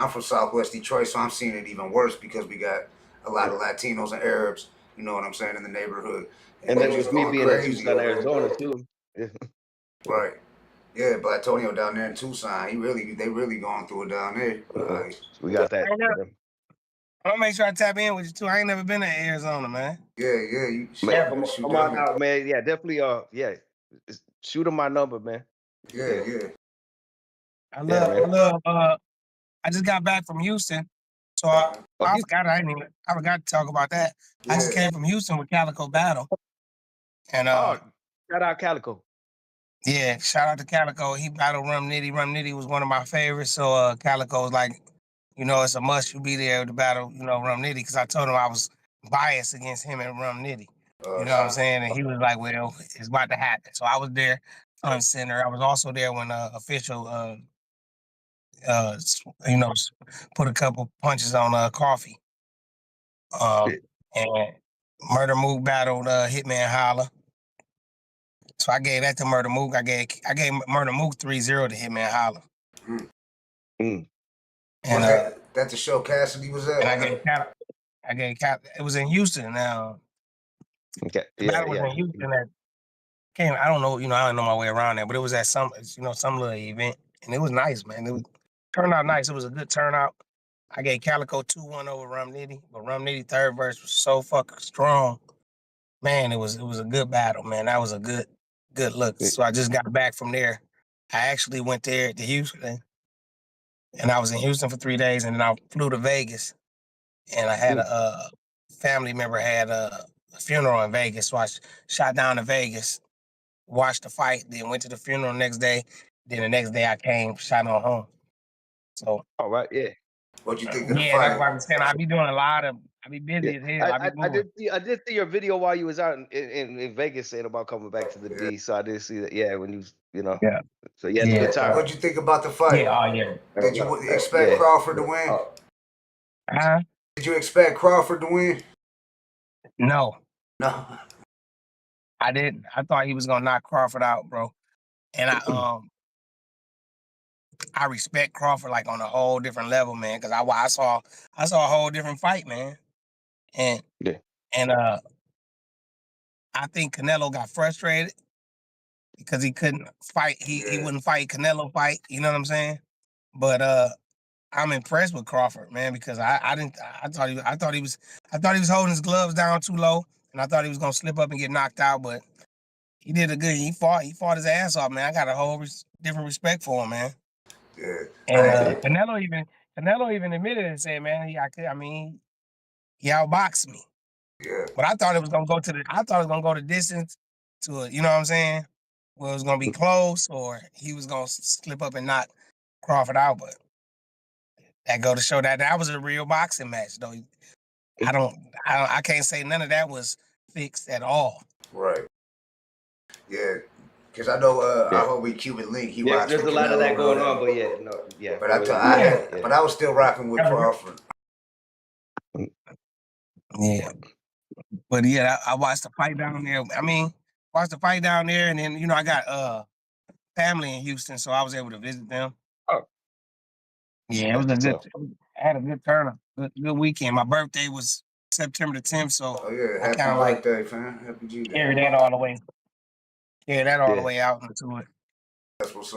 I'm from Southwest Detroit, so I'm seeing it even worse because we got a lot of Latinos and Arabs, you know what I'm saying, in the neighborhood. And then just me being in Tucson, Arizona, too. Right. Yeah, Blatonio down there in Tucson, they really going through it down there. So we got that. I'm gonna make sure I tap in with you too. I ain't never been to Arizona, man. Yeah, you come on out, man. Yeah, definitely. Shoot him my number, man. Yeah. I love. I just got back from Houston, so I forgot. I forgot to talk about that. Yeah. I just came from Houston with Calico Battle, and shout out Calico. Yeah, shout out to Calico. He battled Rum Nitty. Rum Nitty was one of my favorites, so Calico was like, it's a must you be there to battle, Rum Nitty, because I told him I was biased against him and Rum Nitty. You know what I'm saying? And he was like, well, it's about to happen. So I was there front center. I was also there when official put a couple punches on Coffee. And Murder Mook battled Hitman Holla. So I gave that to Murder Mook. I gave Murder Mook 3-0 to Hitman Holla. And that's the show Cassidy was at. And I gave it was in Houston now. Okay. The battle was in Houston. I don't know, I don't know my way around there, but it was at some little event, and it was nice, man. It turned out nice. It was a good turnout. I gave Calico 2-1 over Rum Nitty, but Rum Nitty third verse was so fucking strong. Man, it was a good battle, man. That was a good look. So I just got back from there. I actually went there to Houston, and I was in Houston for 3 days, and then I flew to Vegas, and I had a family member had a funeral in Vegas. So I shot down to Vegas, watched the fight, then went to the funeral the next day. Then the next day I came, shot on home. So All right, yeah. What'd you think of the yeah, that's fight? why I'm saying I be doing a lot of. I be busy as hell. I be moving. I did see your video while you was out in Vegas saying about coming back to the D. So I did see that. Yeah, when you know. Yeah. So you had a good time. What'd you think about the fight? Yeah. Oh yeah. Did you expect Crawford to win? Huh? Did you expect Crawford to win? No. No. I didn't. I thought he was gonna knock Crawford out, bro. And I respect Crawford like on a whole different level, man. Cause I saw a whole different fight, man. And I think Canelo got frustrated because he couldn't fight. He wouldn't fight Canelo fight. You know what I'm saying? But I'm impressed with Crawford, man, because I thought he was holding his gloves down too low, and I thought he was gonna slip up and get knocked out, but he did a good. He fought his ass off, man. I got a whole different respect for him, man. Yeah. And Canelo even admitted it and said, man, he outboxed me. Yeah. But I thought it was gonna go to distance to a, you know what I'm saying? Well, it was gonna be close, or he was gonna slip up and knock Crawford out, but that go to show that was a real boxing match, though. I can't say none of that was fixed at all. Right. Yeah. Because I know our homie Cuban Link, he watched. There's a lot of that going on, but But I was still rocking with Crawford. Yeah. But yeah, I watched the fight down there. And then I got family in Houston, so I was able to visit them. Oh. Yeah, it was I had a good turn, good weekend. My birthday was September the 10th, so Happy birthday, fam. Happy G-Day. Carry that all the way. The way out into it. That's what's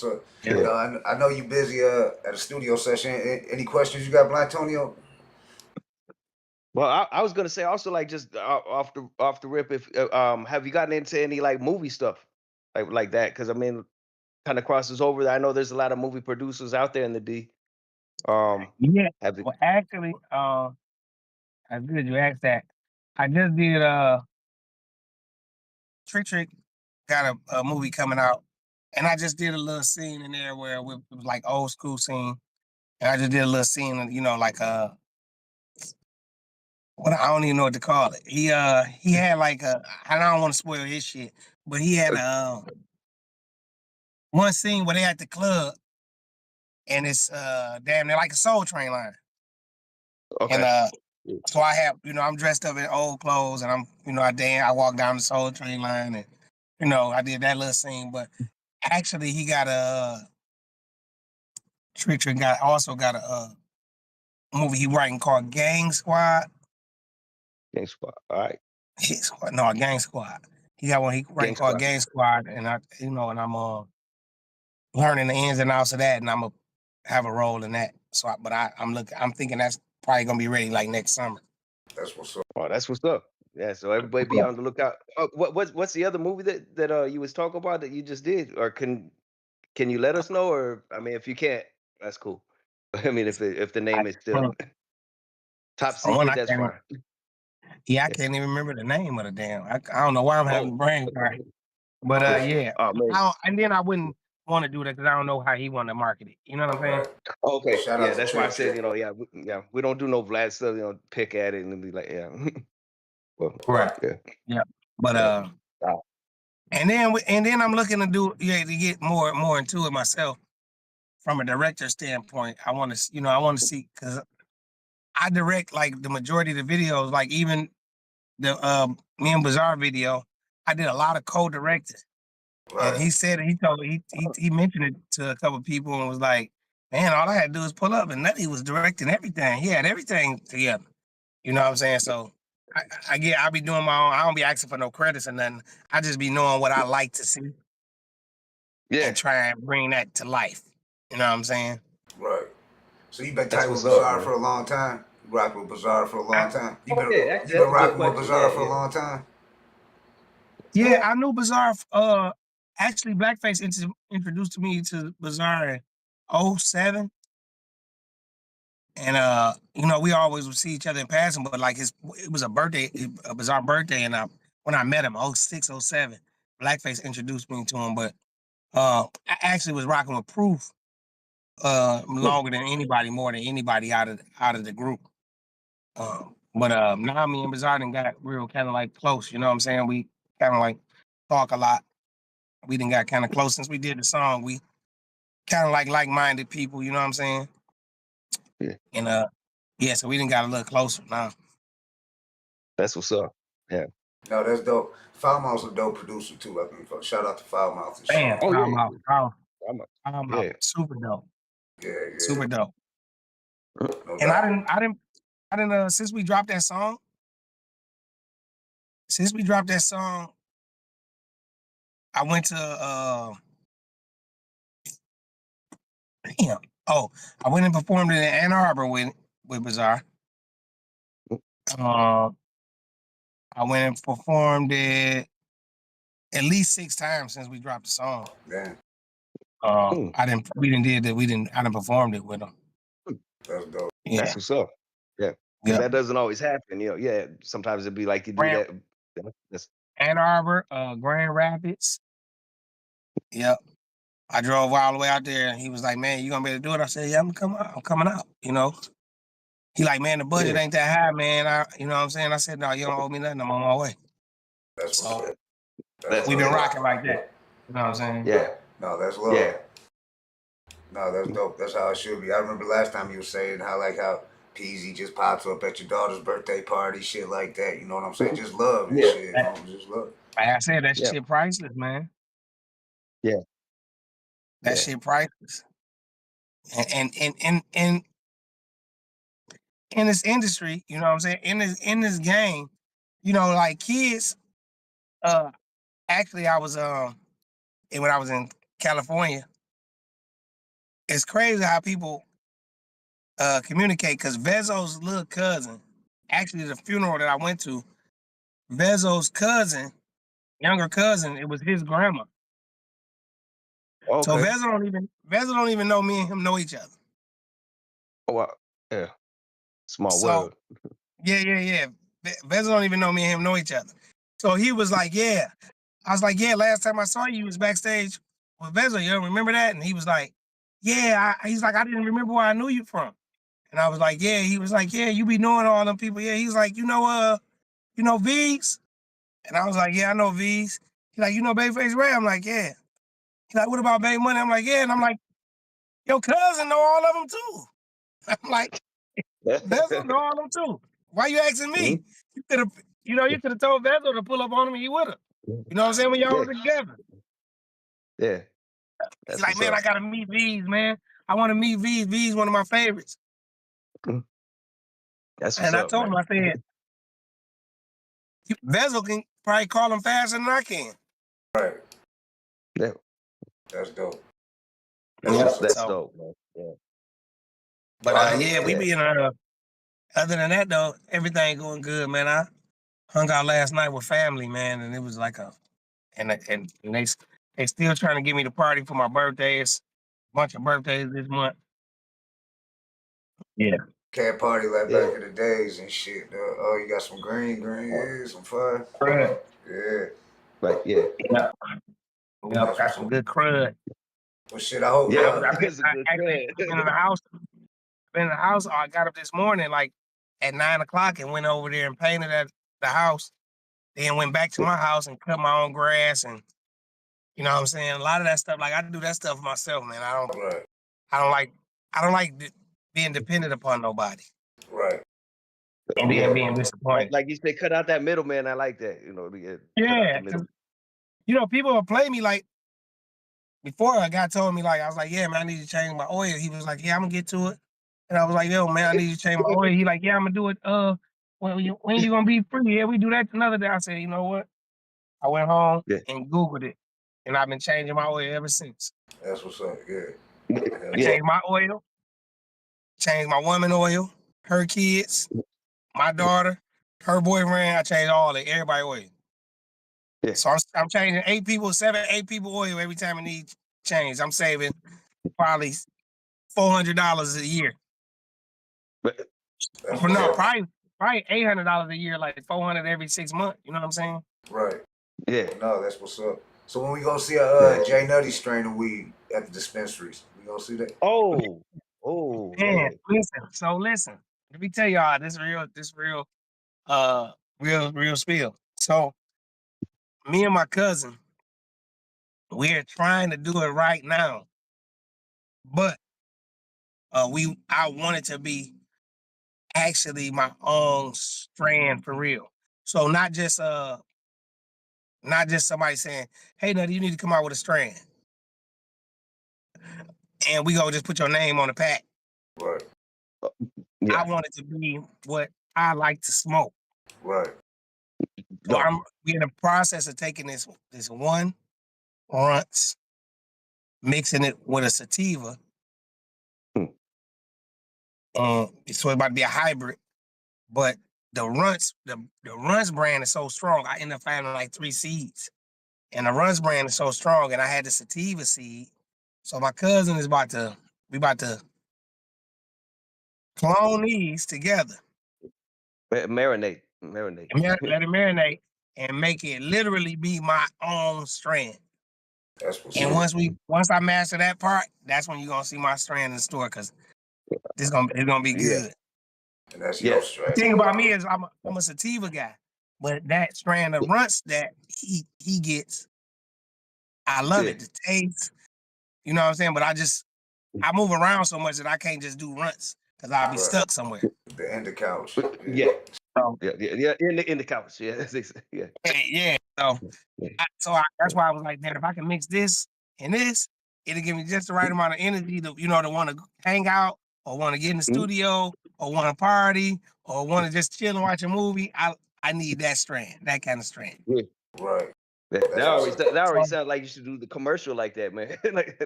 up. Yeah. I know you busy at a studio session. Any questions you got, Blatonio? Well, I was gonna say also, like, just off the rip, if have you gotten into any like movie stuff like that? Because I mean, kind of crosses over. I know there's a lot of movie producers out there in the D. Yeah. Well, actually, that's good you asked that. I just did Trick got a movie coming out, and I just did a little scene in there where it was like old school scene, and I just did a little scene, like I don't even know what to call it. He had like I don't want to spoil his shit, but he had one scene where they at the club, and it's damn near like a Soul Train line. Okay. And so I have, I'm dressed up in old clothes, and I'm, I walk down the Soul Train line, and I did that little scene. But actually, he got Trick also got a movie he writing called Gang Squad. Gang Squad, all right. Gang Squad. He got one he writing called Gang Squad, and and I'm learning the ins and outs of that, and I'm gonna have a role in that. So, I'm thinking that's probably gonna be ready like next summer. That's what's up. Oh, that's what's up. Yeah, so everybody be on the lookout. What's the other movie that you was talking about that you just did, or can you let us know? Or I mean, if you can't, that's cool. I mean, if the name is still top secret, that's fine. Yeah, I can't even remember the name of the damn. I don't know why I'm having brain fart. But yeah, and then I wouldn't want to do that because I don't know how he want to market it. You know what I'm saying? Okay, yeah, that's why I said, we don't do no Vlad stuff. Pick at it and be like, yeah. Well, right. Yeah. But and then I'm looking to to get more into it myself from a director standpoint. I want to see, because I direct like the majority of the videos, like even the me and Bazaar video, I did a lot of co-directing. Right. And he said he mentioned it to a couple of people and was like, man, all I had to do was pull up, and Nutty was directing everything. He had everything together. You know what I'm saying? So I be doing my own. I don't be asking for no credits or nothing. I just be knowing what I like to see. Yeah. And try and bring that to life. You know what I'm saying? Right. So you've been tight with Bazaar for a long time? You rock with Bazaar for a long time? You've been rocking with Bazaar for a long time? Yeah, I knew Bazaar. Actually, Blackface introduced me to Bazaar in 2007. And you know, we always would see each other in passing, but like it was a birthday, it was our birthday, and when I met him, 06, 07, Blackface introduced me to him, but I actually was rocking with Proof longer than anybody, more than anybody out of the group. But now me and Bizarre done got real kind of like close, you know what I'm saying? We kind of like talk a lot. We done got kind of close since we did the song. We kind of like-minded people, you know what I'm saying? Yeah. And yeah, so we done got a little closer now. That's what's up. Yeah. No, that's dope. Foulmouth's a dope producer too. I think. Shout out to Foulmouth and Man, Sean. Foulmouth, super dope. Yeah. Super dope. No And doubt. I didn't since we dropped that song, I went to I went and performed in Ann Arbor with Bizarre. I went and performed it at least 6 times since we dropped the song. Damn. I didn't performed it with him. That's dope. Yeah. That's what's up. Yeah. Because that doesn't always happen, you know. Yeah, sometimes it'd be like you do that. That's Ann Arbor, Grand Rapids. Yep. I drove all the way out there, and he was like, "Man, you gonna be able to do it?" I said, "Yeah, I'm coming out." You know. He like, "Man, the budget ain't that high, man." You know what I'm saying? I said, "No, you don't owe me nothing. I'm on my way." That's so we've been rocking like that. You know what I'm saying? Yeah. No, that's love. Yeah. No, that's dope. That's how it should be. I remember last time you were saying how peezy just pops up at your daughter's birthday party, shit like that. You know what I'm saying? Just love and shit. You know, just love. Like I said, that shit priceless, man. Yeah. That shit priceless. And in this industry, you know what I'm saying? In this game, you know, like kids, actually I was when I was in California, it's crazy how people communicate, because Vezo's little cousin, actually the funeral that I went to, Vezo's cousin, younger cousin, it was his grandma. Okay. So Vezo don't even know me and him know each other. Oh wow. Yeah. Small So, world. Yeah. Vezo don't even know me and him know each other. So he was like, "Yeah." I was like, "Yeah, last time I saw you was backstage with Vezo. You don't remember that?" And he was like, "Yeah." He's like, "I didn't remember where I knew you from." And I was like, "Yeah." He was like, "Yeah, you be knowing all them people." Yeah. He's like, you know V's? And I was like, "Yeah, I know V's." He's like, "You know Babyface Ray?" I'm like, "Yeah." He's like, "What about Baby Money?" I'm like, "Yeah." And I'm like, "Your cousin know all of them too." I'm like, "Vezo know all of them too. Why you asking me? You could have told Vezo to pull up on him and he would have. You know what I'm saying? When y'all were together." Yeah. He's like, "Man, I gotta meet V's, man. I want to meet V's. V's one of my favorites." That's what's and I up, told him, I said, Vezo can probably call him faster than I can. Right. Yeah. That's dope. That's dope, man. Yeah. But we be in other than that though, everything going good, man. I hung out last night with family, man, and it was like and they still trying to get me to party for my birthday. It's a bunch of birthdays this month. Yeah. Cat party like back in the days and shit. Oh, you got some green, some fire. Crud. Yeah. Right, yeah. Got some good crud. Well, shit, I hope. Yeah, I've been in the house. I got up this morning like at 9 o'clock and went over there and painted at the house. Then went back to my house and cut my own grass, and you know what I'm saying. A lot of that stuff, like I do that stuff myself, man. I don't like being dependent upon nobody. Right. And then being disappointed. Like you said, cut out that middleman. I like that. You know. Yeah. You know, people will play me like. Before a guy told me, like, I was like, "Yeah, man, I need to change my oil." He was like, "Yeah, I'm gonna get to it." And I was like, "Yo, man, I need to change my oil." He like, "Yeah, I'm gonna do it. When you gonna be free? Yeah, we do that another day." I said, "You know what?" I went home and Googled it, and I've been changing my oil ever since. That's what's up. Yeah. I changed my oil, changed my woman oil, her kids, my daughter, her boyfriend. I changed all that, everybody oil. Yeah. So I'm changing 8 people oil every time I need change. I'm saving probably $400 a year. But That's For what's no, up. probably $800 a year, like $400 every 6 months. You know what I'm saying? Right. yeah, No, that's what's up. So when we gonna see a yeah. J Nutty strain of weed at the dispensaries, we gonna see that? Oh, Man, man. listen. Let me tell y'all real spill. So me and my cousin, we're trying to do it right now, but I want it to be actually my own strand for real. So not just somebody saying, "Hey, Nutty, you need to come out with a strand," and we go just put your name on the pack. Right. Yeah. I want it to be what I like to smoke. Right. So No. we in the process of taking this one runts, mixing it with a sativa. Hmm. So it's about to be a hybrid, but the Runts brand is so strong. I end up having like 3 seeds, and the Runts brand is so strong, and I had the sativa seed. So my cousin is about to clone these together, Marinate. and let it marinate, and make it literally be my own strand. That's what's And up. once I master that part, that's when you're gonna see my strand in the store, because it's gonna be Yeah. good. And that's Yeah. your The strain. thing about me is I'm a sativa guy, but that strand of runts that he gets, I love Yeah. it. The taste, you know what I'm saying? But I move around so much that I can't just do runts because I'll be Right. stuck somewhere. The end of couch. Yeah. So Yeah. In the couch. Yeah. Yeah. yeah, so that's why I was like, man, if I can mix this and this, it'll give me just the right amount of energy to want to hang out or want to get in the studio or want to party or want to just chill and watch a movie. I need that strand, that kind of strand. Yeah. Right. That already So, sounds like you should do the commercial like that, man. like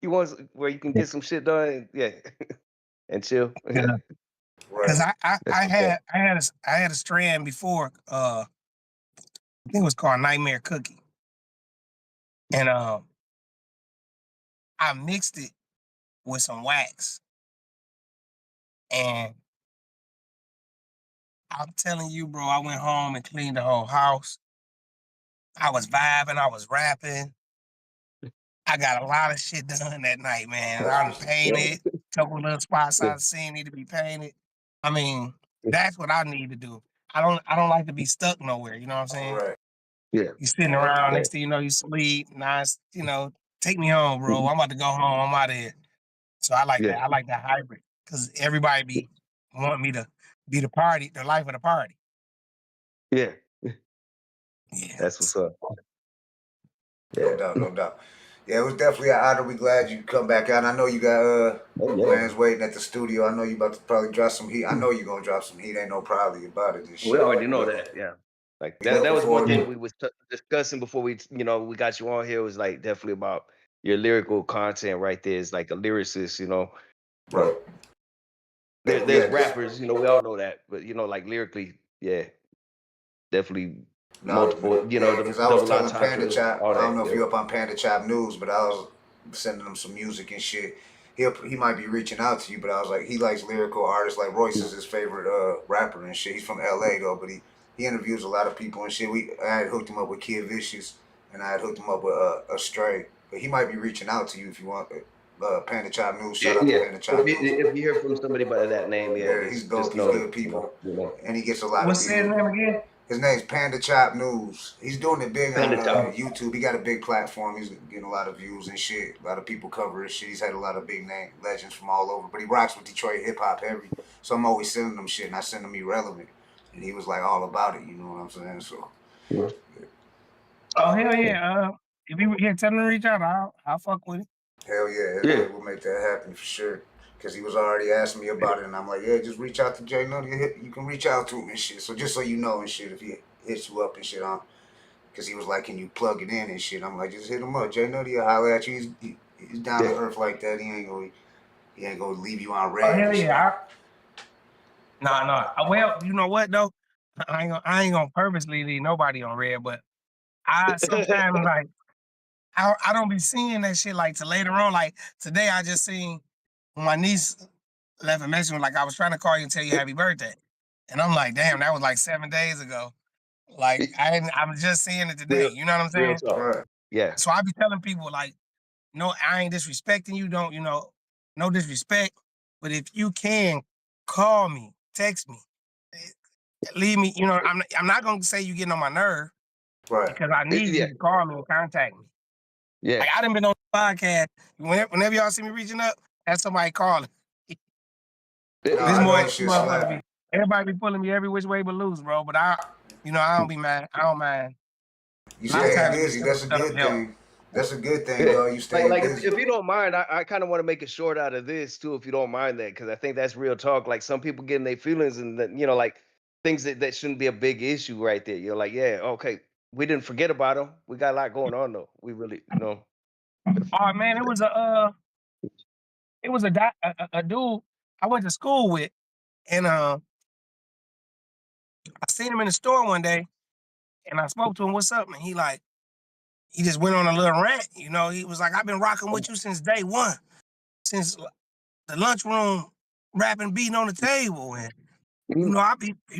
you want where you can get some shit done, yeah, and chill. yeah. Because Right. I had a strand before. I think it was called Nightmare Cookie, and I mixed it with some wax, and I'm telling you, bro, I went home and cleaned the whole house. I was vibing, I was rapping. I got a lot of shit done that night, man. I done painted, couple little spots I seen need to be painted. I mean, that's what I need to do. I don't like to be stuck nowhere. You know what I'm saying? Right. Yeah. You sitting around, Yeah. next thing you know, you sleep. Nice, take me home, bro. I'm about to go home. I'm out of here. So I like that. Yeah. I like that hybrid because everybody be want me to be the party, the life of the party. Yeah. Yeah. That's what's up. No doubt, no doubt. Yeah, it was definitely an honor. We glad you come back out. I know you got man's waiting at the studio. I know you about to probably drop some heat. I know you're gonna drop some heat. Ain't no probably about it. This We shit. already know that. Yeah. Like We that looking was one forward thing to- we was discussing before we got you on here. Was like definitely about your lyrical content right there. It's like a lyricist, Right. There's rappers, we all know that, but like lyrically, yeah, definitely multiple, because I was double telling Panda entendres, Chop, all I don't that. know if Yeah. you up on Panda Chop News, but I was sending him some music and shit. He might be reaching out to you, but I was like, he likes lyrical artists. Like Royce is his favorite rapper and shit. He's from LA though, but he interviews a lot of people and shit. I had hooked him up with Kid Vicious, and I had hooked him up with Stray. But he might be reaching out to you if you want. Panda Chop News. Shout out to Panda Chop If News. if you hear from somebody by that name, He's just dope. He's know good that, people, and he gets a lot What's of his people. name again? His name's Panda Chop News. He's doing it big Panda on Chop. YouTube. He got a big platform. He's getting a lot of views and shit. A lot of people cover his shit. He's had a lot of big name legends from all over. But he rocks with Detroit hip hop heavy. So I'm always sending him shit, and I send him irrelevant. And he was like all about it. You know what I'm saying? So. Yeah. Oh hell yeah! If you tell him to reach out, I'll fuck with it. Hell yeah, we'll make that happen for sure. Because he was already asking me about it, and I'm like, yeah, just reach out to Jay Nutty. You can reach out to him and shit. So just so you know and shit, if he hits you up and shit, because he was like, can you plug it in and shit? I'm like, just hit him up. Jay Nutty will holler at you. He's down to earth like that. He ain't gonna leave you on red. Oh hell yeah! Well, you know what though? I ain't gonna purposely leave nobody on red, but I sometimes like I don't be seeing that shit like till later on. Like today, I just seen my niece left a message like, I was trying to call you and tell you happy birthday. And I'm like, damn, that was like 7 days ago. Like, I'm just seeing it today. You know what I'm saying? Real talk. Right. Yeah. So I be telling people, like, no, I ain't disrespecting you. Don't, no disrespect. But if you can, call me, text me, leave me, I'm not going to say you getting on my nerve Right. because I need Yeah. you to call me and contact me. Yeah. Like, I done been on the podcast. Whenever y'all see me reaching up, that's somebody calling. Nah, This I know more that shit motherfucker slap. everybody be pulling me every which way but loose, bro. But I don't be mad. I don't mind. You A lot of stay times busy. That's a shut up, good help. thing. That's a good thing, Yeah. dog. You stay Like busy. if you don't mind, I kind of want to make a short out of this too, if you don't mind that, because I think that's real talk. Like some people getting their feelings and like things that shouldn't be a big issue right there. You're like, yeah, okay, we didn't forget about them. We got a lot going on though. We really, Oh man, it was a dude I went to school with, and I seen him in the store one day, and I spoke to him, what's up? And he just went on a little rant. He was like, I've been rocking with you since day one, since the lunchroom rapping, beating on the table, and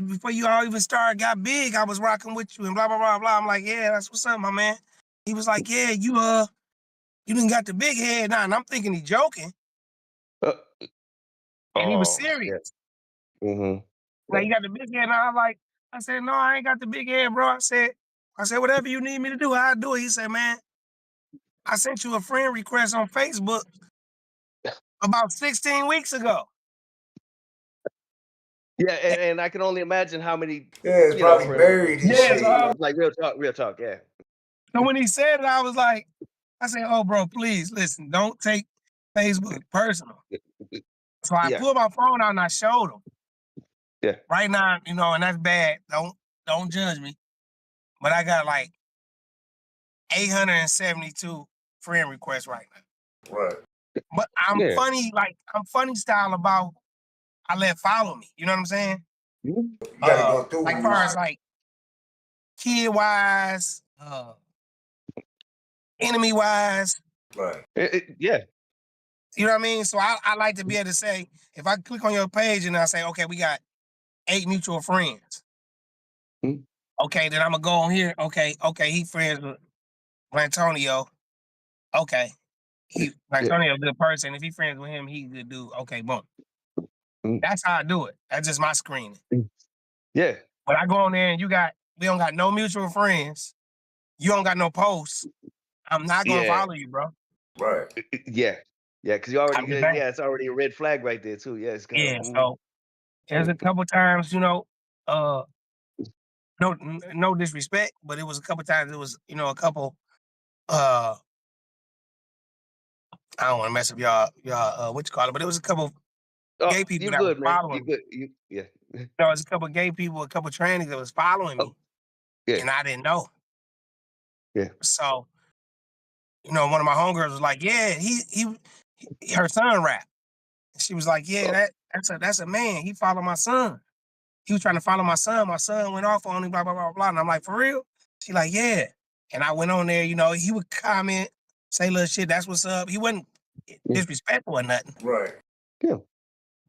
before you all even started, got big, I was rocking with you and blah, blah, blah, blah. I'm like, yeah, that's what's up, my man. He was like, yeah, you done got the big head now. And I'm thinking he joking. And he was serious. Yeah. Mm-hmm. Like, you got the big head now. I said, no, I ain't got the big head, bro. I said, whatever you need me to do, I'll do it. He said, man, I sent you a friend request on Facebook about 16 weeks ago. Yeah, and I can only imagine how many. Yeah, it's probably buried and shit. Like real talk. Yeah. So when he said it, I said, oh, bro, please listen, don't take Facebook personal. So I pulled my phone out and I showed him. Yeah. Right now, and that's bad. Don't judge me. But I got like 872 friend requests right now. Right. But I'm funny, I'm funny style about I let follow me. You know what I'm saying? You gotta go through like far as like kid wise, enemy wise. Right. Yeah. You know what I mean? So I like to be able to say, if I click on your page and I say, okay, we got 8 mutual friends. Mm-hmm. Okay, then I'm gonna go on here. Okay, he friends with Blatonio. Okay. Blatonio a good person. If he friends with him, he a good dude. Okay, boom. Mm-hmm. That's how I do it. That's just my screening. Yeah. When I go on there and we don't got no mutual friends, you don't got no posts, I'm not gonna follow you, bro. Right. Yeah. Yeah, because you already it's already a red flag right there too. Yeah, it's kinda, so there's a couple times, no disrespect, but it was a couple times it was, a couple I don't want to mess up y'all what you call it, but it was a couple gay people that was following me. There was a couple gay people, a couple trannies that was following me. And I didn't know. Yeah. So, one of my homegirls was like, yeah, her son rap. And she was like, yeah, that's a man. He followed my son. He was trying to follow my son. My son went off on him, blah, blah, blah, blah. And I'm like, for real? She like, yeah. And I went on there, he would comment, say little shit, that's what's up. He wasn't disrespectful or nothing. Right. Yeah.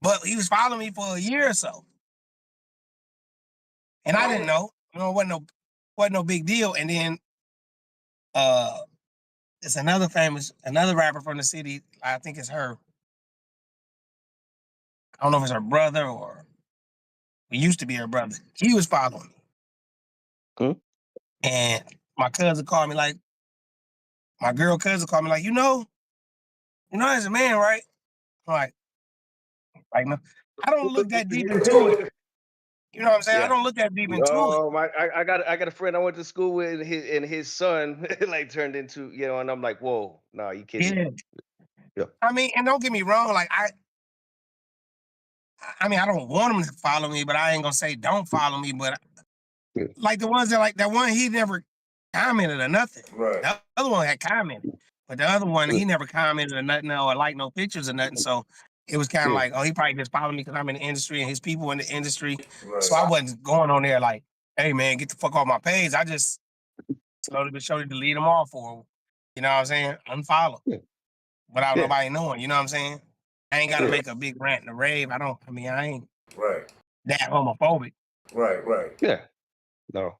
But he was following me for a year or so. And I didn't know. It wasn't no big deal. And then it's another rapper from the city. I think it's her. I don't know if it's her brother or it used to be her brother. He was following me. And my cousin called me like, my girl cousin called me like, there's a man, right? I'm like, no. I don't look that deep into it. You know what I'm saying? I don't look that deep into it. I got a friend I went to school with, and his son like turned into, and I'm like, whoa, no, you kidding? Yeah. I mean, and don't get me wrong, like I don't want him to follow me, but I ain't gonna say don't follow me. But like the ones that one, he never commented or nothing. Right. The other one had commented, but the other one, he never commented or nothing or like no pictures or nothing. So it was kind of like, oh, he probably just followed me because I'm in the industry and his people in the industry. Right. So I wasn't going on there like, hey man, get the fuck off my page. I just slowly but surely delete them all for, you know what I'm saying? Unfollow. Without nobody knowing, you know what I'm saying? I ain't gotta make a big rant and a rave. I ain't Right. that homophobic. Right. Yeah. No.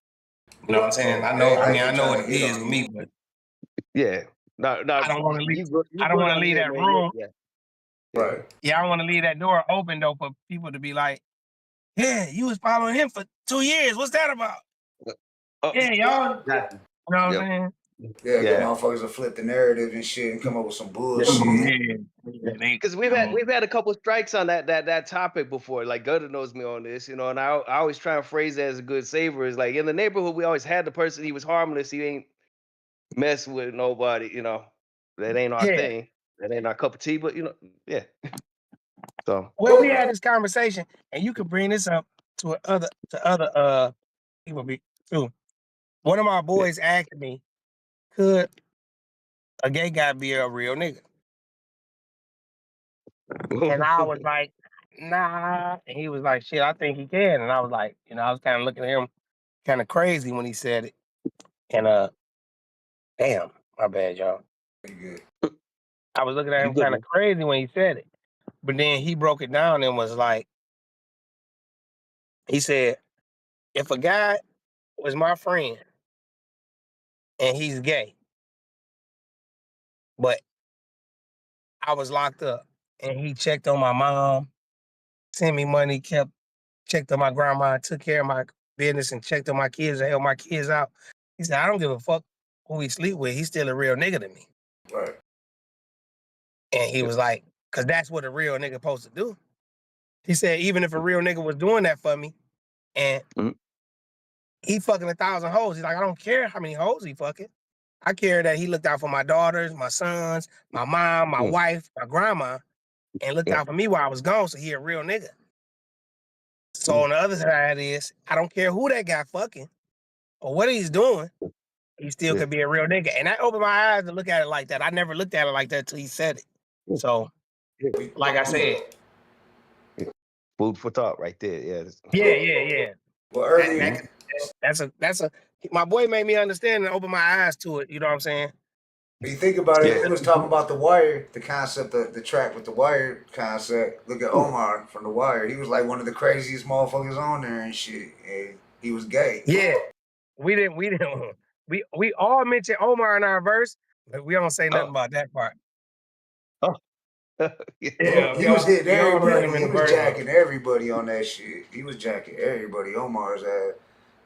You know what I'm saying? I know what it is with me, but Yeah. No. I don't want to leave. I don't good want to on leave here, that man. room. Yeah. Right. Yeah, I don't want to leave that door open though for people to be like, yeah, you was following him for 2 years. What's that about? Yeah, y'all. Exactly. You know what I'm saying? Yeah, the motherfuckers will flip the narrative and shit and come up with some bullshit. Because we've had a couple strikes on that topic before. Like Gutta knows me on this, you know, and I always try and phrase it as a good saver. Is like in the neighborhood, we always had the person, he was harmless, he ain't mess with nobody, you know. That ain't our thing. That ain't our cup of tea, but you know, yeah. So well, we had this conversation, and you could bring this up to other people too. One of my boys asked me, could a gay guy be a real nigga? And I was like, nah. And he was like, shit, I think he can. And I was like, you know, I was kind of looking at him kind of crazy when he said it. And damn, my bad, y'all. I was looking at him kind of crazy when he said it. But then he broke it down and was like, he said, if a guy was my friend and he's gay, but I was locked up and he checked on my mom, sent me money, checked on my grandma, took care of my business and checked on my kids and helped my kids out. He said, I don't give a fuck who he sleep with. He's still a real nigga to me. Right. And he was like, because that's what a real nigga supposed to do. He said, even if a real nigga was doing that for me and he fucking 1,000 hoes, he's like, I don't care how many hoes he fucking. I care that he looked out for my daughters, my sons, my mom, my wife, my grandma, and looked out for me while I was gone, so he a real nigga. So on the other side is, I don't care who that guy fucking or what he's doing, he still could be a real nigga. And that opened my eyes to look at it like that. I never looked at it like that till he said it. So, like I said. Food for thought right there, Yeah. Well, earlier, that's a my boy made me understand and open my eyes to it, you know what I'm saying? When you think about it, he was talking about The Wire, the concept of the track with The Wire concept. Look at Omar from The Wire. He was like one of the craziest motherfuckers on there and shit. And he was gay. Yeah. We all mentioned Omar in our verse, but we don't say nothing about that part. He was hitting everybody. He was jacking everybody on that shit. He was jacking everybody. Omar's ass.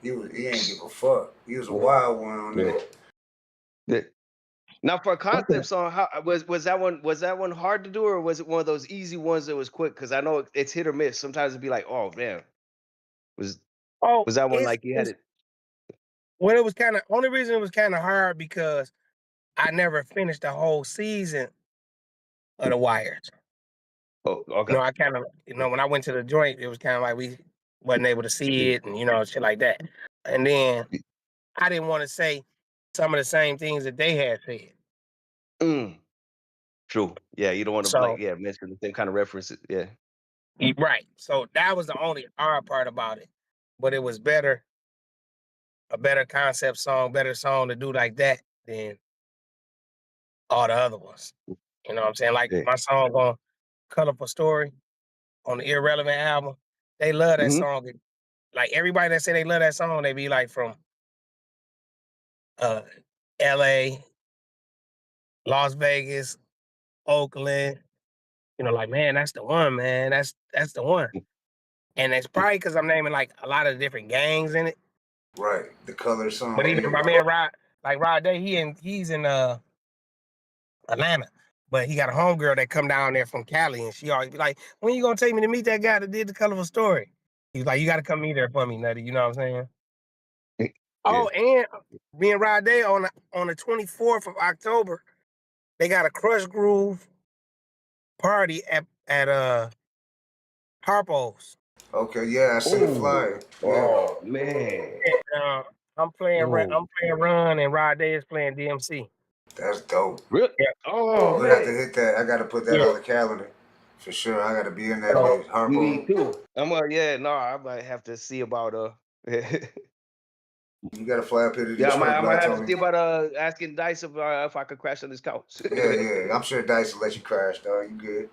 He ain't give a fuck. He was a wild one on that. Now for a concept song, how was that one hard to do, or was it one of those easy ones that was quick? Because I know it's hit or miss. Sometimes it'd be like, oh man, was that one like you had it? Well, it was only reason it was kind of hard because I never finished the whole season of The Wires. Oh, okay. You know, I kind of, when I went to the joint, it was kind of like we wasn't able to see it and, shit like that. And then I didn't want to say some of the same things that they had said. True. Yeah, you don't want to mention the same kind of references. Yeah. Right. So that was the only hard part about it. But it was a better concept song, better song to do like that than all the other ones. You know what I'm saying? Like my song on Colorful Story on the Irrelevant album, they love that song. Like everybody that say they love that song, they be like from LA, Las Vegas, Oakland, like, man, that's the one, man. That's the one. And it's probably because I'm naming like a lot of different gangs in it. Right. The color song. But even my man Rod Day, he's in Atlanta. But he got a homegirl that come down there from Cali, and she always be like, when you gonna take me to meet that guy that did the Colorful Story? He's like, you gotta come meet there for me, Nutty. You know what I'm saying? Oh, and me and Rod Day on the 24th of October, they got a Crush Groove party at Harpo's. Okay, yeah, I see the flyer. Oh man. And, I'm playing Run, and Rod Day is playing DMC. That's dope. Really? Yeah. Oh, we have to hit that. I gotta put that on the calendar for sure. I gotta be in that bitch. Harpo. Me too. I might have to see about You gotta fly up here to I might have to see about asking Dice if I could crash on this couch. yeah. I'm sure Dice will let you crash, dog. You good?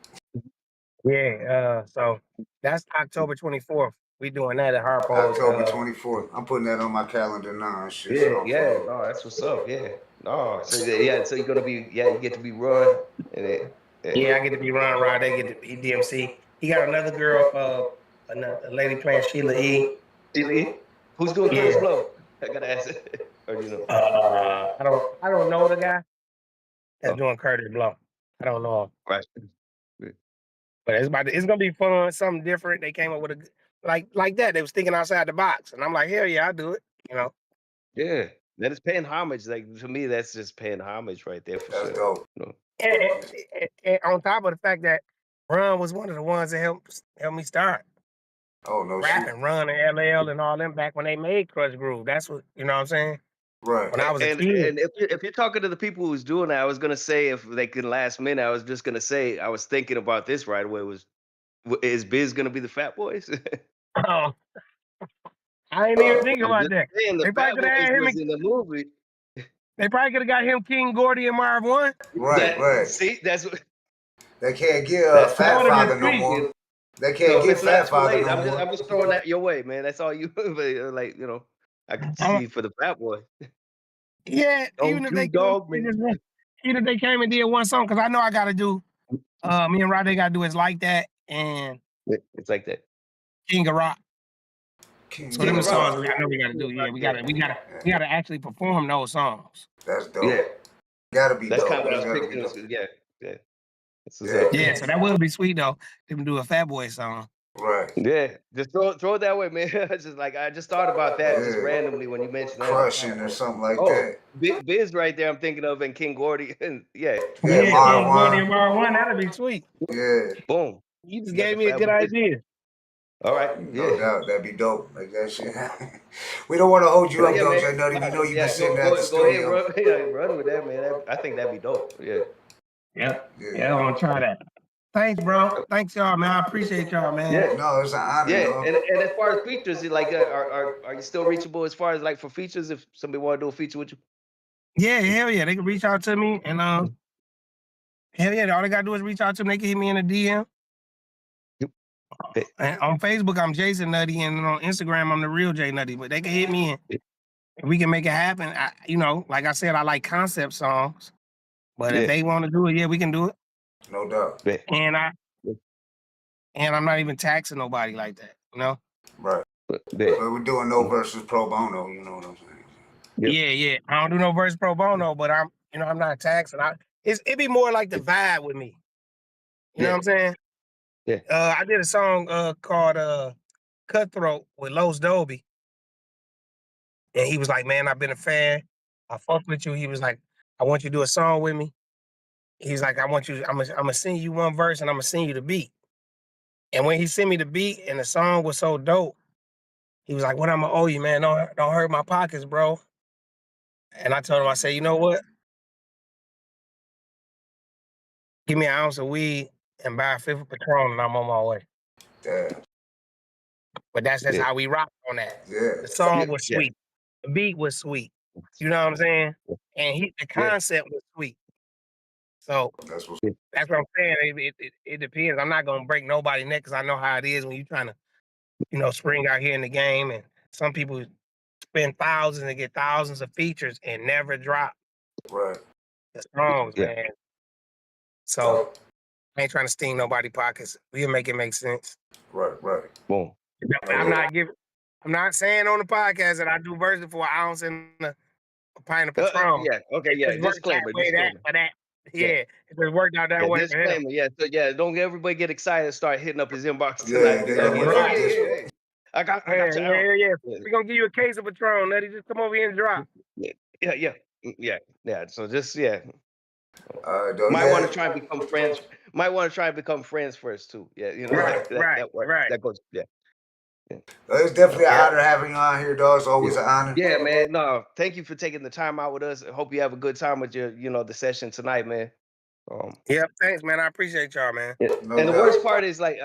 Yeah, so that's October 24th. We doing that at Harpo's. October 24th. I'm putting that on my calendar now and shit. Yeah, So yeah, no, that's what's up. Yeah, no, so yeah, so you're gonna be, yeah, you get to be run, and Yeah, I get to be Ron Rod. They get to be DMC. He got another girl, a lady playing Sheila E. Who's doing Yeah. Curtis Blow? I gotta ask it. Or do you know? I don't know the guy that's doing Curtis Blow. I don't know him. Right. But it's gonna be fun, something different. They came up with a like that. They was thinking outside the box, and I'm like, hell yeah, I'll do it. You know. Yeah, that is paying homage. Like to me, that's just paying homage right there for that's sure. dope. You know? And on top of the fact that Ron was one of the ones that helped me start Oh no rapping, shit. Ron and LL and all them back when they made Crush Groove. That's what you know what I'm saying. Right. When I was a And kid. if you're talking to the people who's doing that, I was gonna say if they could last minute, I was just gonna say I was thinking about this right away. Is Biz gonna be the Fat Boys? Oh, I ain't even think I'm about just that. saying the They Fat probably could have Boys had him. was in the movie. They probably could have got him, King Gordy, and Marv One. Right. See, that's what. They can't get That's Fat would've Father been no sweet. more. They So can't if get it's Fat not too Father late, no more. I'm just throwing that your way, man. That's all you like, you know. I can see for the Fat Boy. Yeah, Don't you dog me. Even if they came and did one song, because I know I gotta do. Me and Rod, they gotta do It's Like That and It's like that. King of Rock. So them the of songs Rock. I know we gotta do. Yeah, we gotta actually perform those songs. That's dope. Yeah, Gotta be that's dope. kind of what I was Gotta be picking. dope. Yeah. This is Yeah, so that would be sweet though. Them do a Fat Boy song. Right. Yeah, just throw it that way, man. I just thought about that just Yeah. randomly when you mentioned that. Crushing or something like Oh, that. Biz right there. I'm thinking of and King Gordy and yeah, Yeah, King Gordy and Marv One, that'd be sweet. Yeah. boom. You just You got gave the me a Fat good Boys. idea. All right, No yeah. doubt. That'd be dope. Like that shit. We don't want to hold you But up, yeah, though, man. J Nutty. We know you've been sitting at go the ahead, studio. run with that, man. I think that'd be dope. Yeah. Yeah, I want to try that. Thanks, bro. Thanks, y'all, man. I appreciate y'all, man. Yeah. No, it's an honor, Yeah, dog. and as far as features, like, are you still reachable as far as like for features? If somebody want to do a feature with you, Yeah, hell yeah. They can reach out to me and hell yeah, all they gotta do is reach out to me. They can hit me in a DM. And on Facebook, I'm Jason Nutty, and on Instagram, I'm the real J Nutty. But they can hit me and we can make it happen. Like I said, I like concept songs. But if they want to do it, yeah, we can do it. No doubt. And I'm not even taxing nobody like that, you know? Right. But we're doing no versus pro bono, you know what I'm saying? Yeah. I don't do no verse pro bono, but I'm not taxing. It'd be more like the vibe with me. You know what I'm saying? Yeah. I did a song called Cutthroat with Los Dobie. And he was like, man, I've been a fan. I fuck with you. He was like, I want you to do a song with me. He's like, I'm gonna send you one verse and I'm gonna send you the beat. And when he sent me the beat and the song was so dope, he was like, what I'm gonna owe you, man? Don't hurt my pockets, bro. And I told him, I said, you know what? Give me an ounce of weed and buy a fifth of Patron and I'm on my way. Damn. But that's just how we rock on that. Yeah. The song was sweet. The beat was sweet. You know what I'm saying? And the concept was sweet. So that's what I'm saying. It depends. I'm not gonna break nobody's neck because I know how it is when you're trying to, spring out here in the game. And some people spend thousands and get thousands of features and never drop right. the songs, man. So I ain't trying to sting nobody's pockets. We'll make it make sense. Right. Boom. I'm not saying on the podcast that I do verses for an ounce and a pint of Patron. Disclaimer. Yeah, if it worked out that way for him. So don't everybody get excited and start hitting up his inbox tonight. I got you. Yeah. We're gonna give you a case of Patron, Nutty. Just come over here and drop. Yeah. So just might want to try and become friends. Might want to try and become friends first too. Yeah, that works. That goes. It's definitely an honor having you on here, dog. It's always an honor. Yeah, man. No, thank you for taking the time out with us. I hope you have a good time with your, the session tonight, man. Thanks, man. I appreciate y'all, man. And the worst part is like,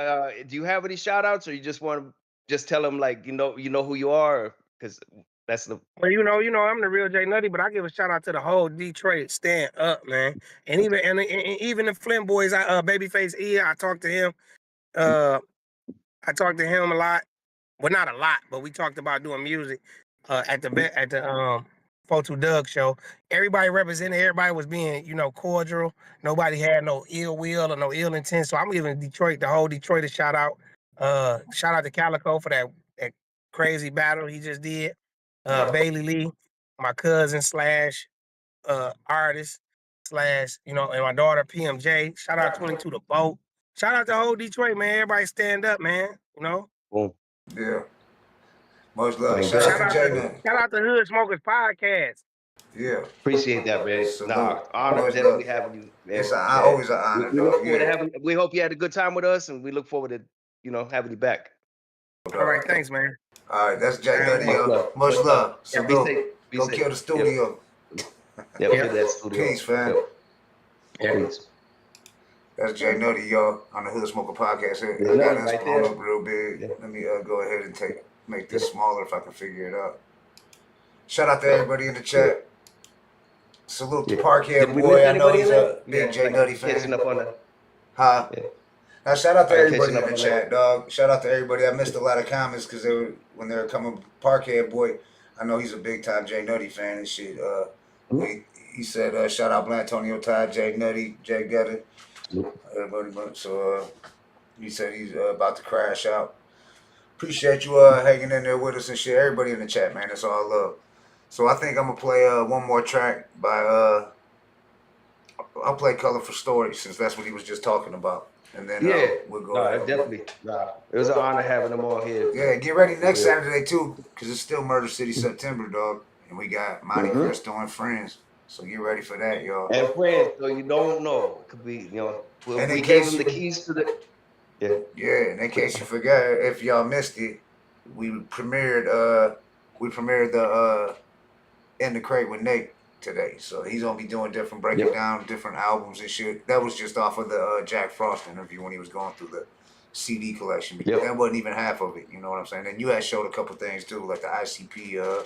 do you have any shout outs or you just want to just tell them like, you know who you are? Because that's the. Well, I'm the real J Nutty, but I give a shout out to the whole Detroit stand up, man. And even the Flint boys, Babyface E, I talked to him. I talked to him a lot. Well, not a lot, but we talked about doing music at the Photo Dugg show. Everybody represented. Everybody was being, cordial. Nobody had no ill will or no ill intent. So I'm giving Detroit, the whole Detroit, a shout out. Shout out to Calico for that crazy battle he just did. Bailey Lee, my cousin slash artist slash, and my daughter PMJ. Shout out 22 to Boat. Shout out to whole Detroit, man. Everybody stand up, man. Boom. Yeah. Much love. Thank Shout you. out to J-Man. Shout out to Hood Smokers Podcast. Yeah. Appreciate that, man. Salute. Nah, honor Much definitely love. having you, man. It's always an honor, We look dog. forward to Yeah. having. We hope you had a good time with us, and we look forward to having you back. All right, thanks, man. All right, that's J Nutty, Much yo. love. Much love. Yeah, be Salute. safe. Be Go safe. kill the studio. Yeah, we'll get that studio. Peace, fam. Yeah. Peace. That's J Nutty, y'all, on the Hood Smoker Podcast. Here. Yeah, I got right this blown there. up real big. Yeah. Let me go ahead and make this smaller if I can figure it out. Shout out to everybody in the chat. Salute to Parkhead Did we Boy. miss I know anybody he's in a there? big J like Nutty catching fan. up on that. Huh? Yeah. Now shout out to Alright, everybody catching in the up on chat, dog. Shout out to everybody. I missed a lot of comments because when they were coming. Parkhead Boy, I know he's a big time J Nutty fan and shit. He said shout out Blatonio, Todd, J Nutty, J Gutta, everybody. So he said he's about to crash out. Appreciate you hanging in there with us and shit. Everybody in the chat, man. That's all love. So I think I'm gonna play one more track by I'll play Colorful Story since that's what he was just talking about. And then we'll go. Definitely. It was an honor having them all here. Yeah, get ready next Saturday too, because it's still Murder City September, dog. And we got Monte Cristo and friends. So get ready for that, y'all. And friends, so you don't know. It could be, And we gave them the keys to the. Yeah. Yeah, and in case you forgot, if y'all missed it, we premiered the In the Crate with Nate today. So he's gonna be doing breaking down different albums and shit. That was just off of the Jack Frost interview when he was going through the CD collection. Because that wasn't even half of it, you know what I'm saying? And you had showed a couple things too, like the ICP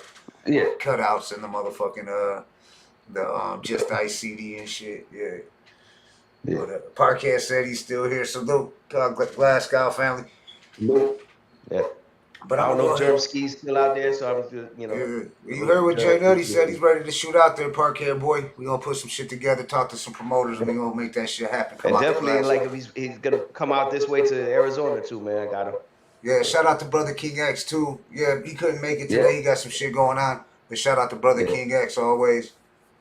cutouts and the motherfucking the Just Ice CD and shit. Yeah. But Potcast said he's still here. Salute, Glasgow family. Yeah. But I don't know if Jermski's still out there, so I'm just, You heard what J Nutty said. He's ready to shoot out there, Parkhead Boy. We gonna put some shit together, talk to some promoters, and we gonna make that shit happen. And definitely, like, if he's gonna come out this way to Arizona too, man. I got him. Yeah, shout out to brotherkingx too. Yeah, he couldn't make it today. He got some shit going on. But shout out to brotherkingx always.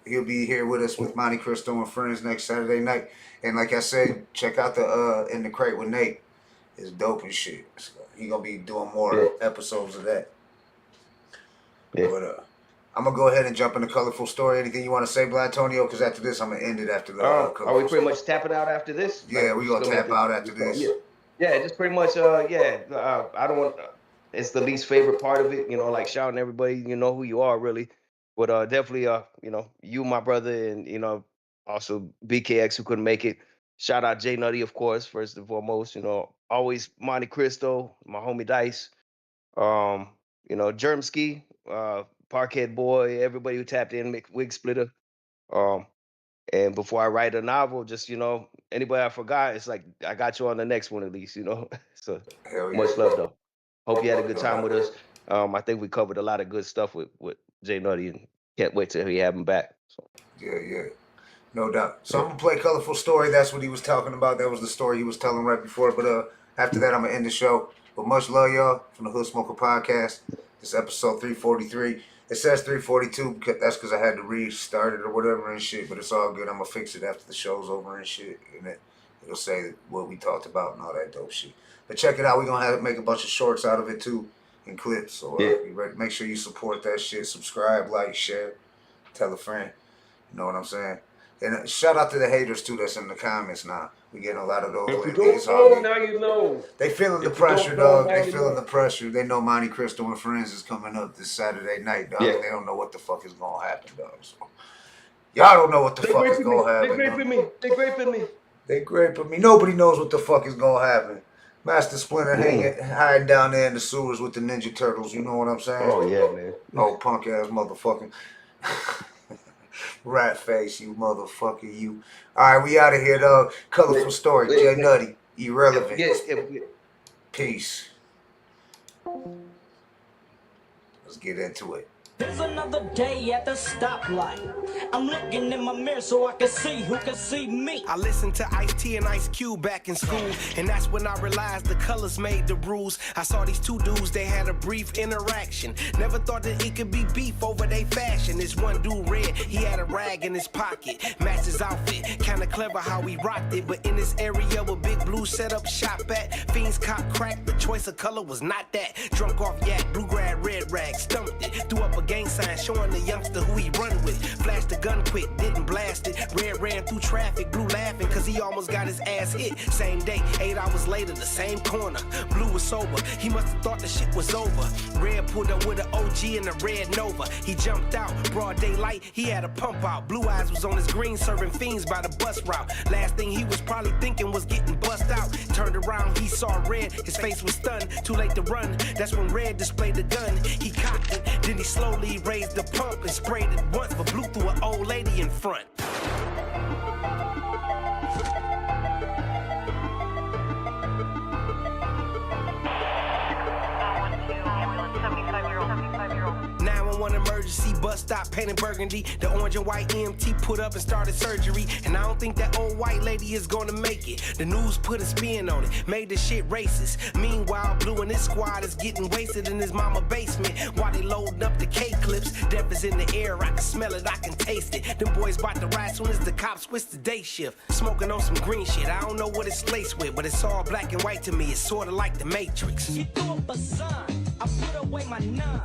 He'll be here with us with Monte Cristo and friends next Saturday night. And like I said, check out the In the Crate with Nate. It's dope and shit. So he gonna be doing more episodes of that. Yeah. But I'm gonna go ahead and jump into Colorful Story. Anything you want to say, Blatonio? Because after this, I'm gonna end it after the. Are we pretty much tapping out after this? Yeah, we gonna tap out after this. Yeah, just pretty much. I don't want. It's the least favorite part of it, like shouting everybody, who you are really. But definitely, you, my brother, and also BKX who couldn't make it. Shout out J Nutty, of course, first and foremost. Always Monte Cristo, my homie Dice. Jermski, Parkhead Boy, everybody who tapped in, Wig Splitter. And before I write a novel, just anybody I forgot, it's like I got you on the next one at least. So much love though. Hope you had a good time with us. I think we covered a lot of good stuff with J Nutty, and can't wait till we have him back. So. Yeah, no doubt. So I'm gonna play Colorful Story. That's what he was talking about. That was the story he was telling right before. But after that, I'm gonna end the show. But much love, y'all, from the Hood Smoker Podcast. This episode 343. It says 342 because that's because I had to restart it or whatever and shit. But it's all good. I'm gonna fix it after the show's over and shit, and it'll say what we talked about and all that dope shit. But check it out. We're gonna make a bunch of shorts out of it too and clips. So you ready? Make sure you support that shit. Subscribe, like, share, tell a friend. You know what I'm saying? And shout out to the haters too that's in the comments now. We getting a lot of those. If you don't know, now you know. They feeling the pressure, dog. They feeling the pressure. They know Monte Cristo and friends is coming up this Saturday night, dog. They don't know what the fuck is gonna happen, dog. So y'all don't know what the fuck is gonna happen. They graping me. They graping me. They graping me. Nobody knows what the fuck is gonna happen. Master Splinter hiding down there in the sewers with the Ninja Turtles. You know what I'm saying? Oh yeah, man. Oh, punk ass motherfucking rat face, you motherfucker, you. All right, we out of here, dog. Colorful Story, J Nutty. Irrelevant. Yes. Peace. Let's get into it. There's another day at the stoplight. I'm looking in my mirror so I can see who can see me. I listened to Ice-T and Ice Cube back in school, and that's when I realized the colors made the rules. I saw these two dudes, they had a brief interaction. Never thought that it could be beef over their fashion. This one dude red, he had a rag in his pocket. Matched his outfit, kinda clever how he rocked it. But in this area where Big Blue set up shop at, fiends cop crack, the choice of color was not that. Drunk off yak, blue grad, red rag, stumped it. Threw up a gang sign showing the youngster who he run with. Flashed the gun quick, didn't blast it. Red ran through traffic, Blue laughing cause he almost got his ass hit. Same day, 8 hours later, the same corner. Blue was sober, he must have thought the shit was over. Red pulled up with an OG and a red Nova. He jumped out, broad daylight, he had a pump out. Blue eyes was on his green, serving fiends by the bus route. Last thing he was probably thinking was getting bust out. Turned around, he saw red, his face was stunned. Too late to run, that's when red displayed the gun. He cocked it, then he slowly raised the pump and sprayed it once, but Blue threw an old lady in front. Emergency bus stop painted burgundy. The orange and white EMT put up and started surgery. And I don't think that old white lady is gonna make it. The news put a spin on it, made the shit racist. Meanwhile, Blue and his squad is getting wasted in his mama basement while they loading up the K-clips. Death is in the air, I can smell it, I can taste it. Them boys about to ride soon as the cops switch the day shift. Smoking on some green shit, I don't know what it's laced with, but it's all black and white to me. It's sorta like the Matrix. You threw up a sign, I put away my nine,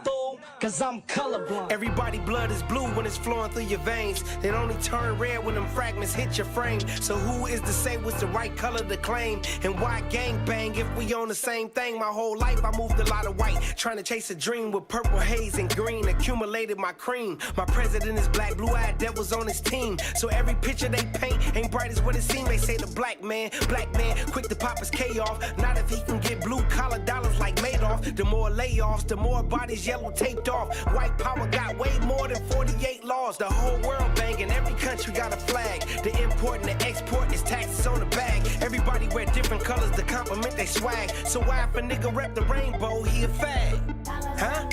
fool, cause I'm colorblind. Everybody blood is blue when it's flowing through your veins. It only turn red when them fragments hit your frame. So who is to say what's the right color to claim? And why gang bang if we on the same thing? My whole life I moved a lot of white, trying to chase a dream with purple haze and green. Accumulated my cream. My president is black, blue-eyed devils on his team. So every picture they paint ain't bright as what it seems. They say the black man, quick to pop his K off. Not if he can get blue collar dollars like Madoff. The more layoffs, the more bodies yellow taped off. White power got way more than 48 laws. The whole world banging, every country got a flag. The import and the export is taxes on the bag. Everybody wear different colors to complement they swag. So why if a nigga rep the rainbow, he a fag? Huh?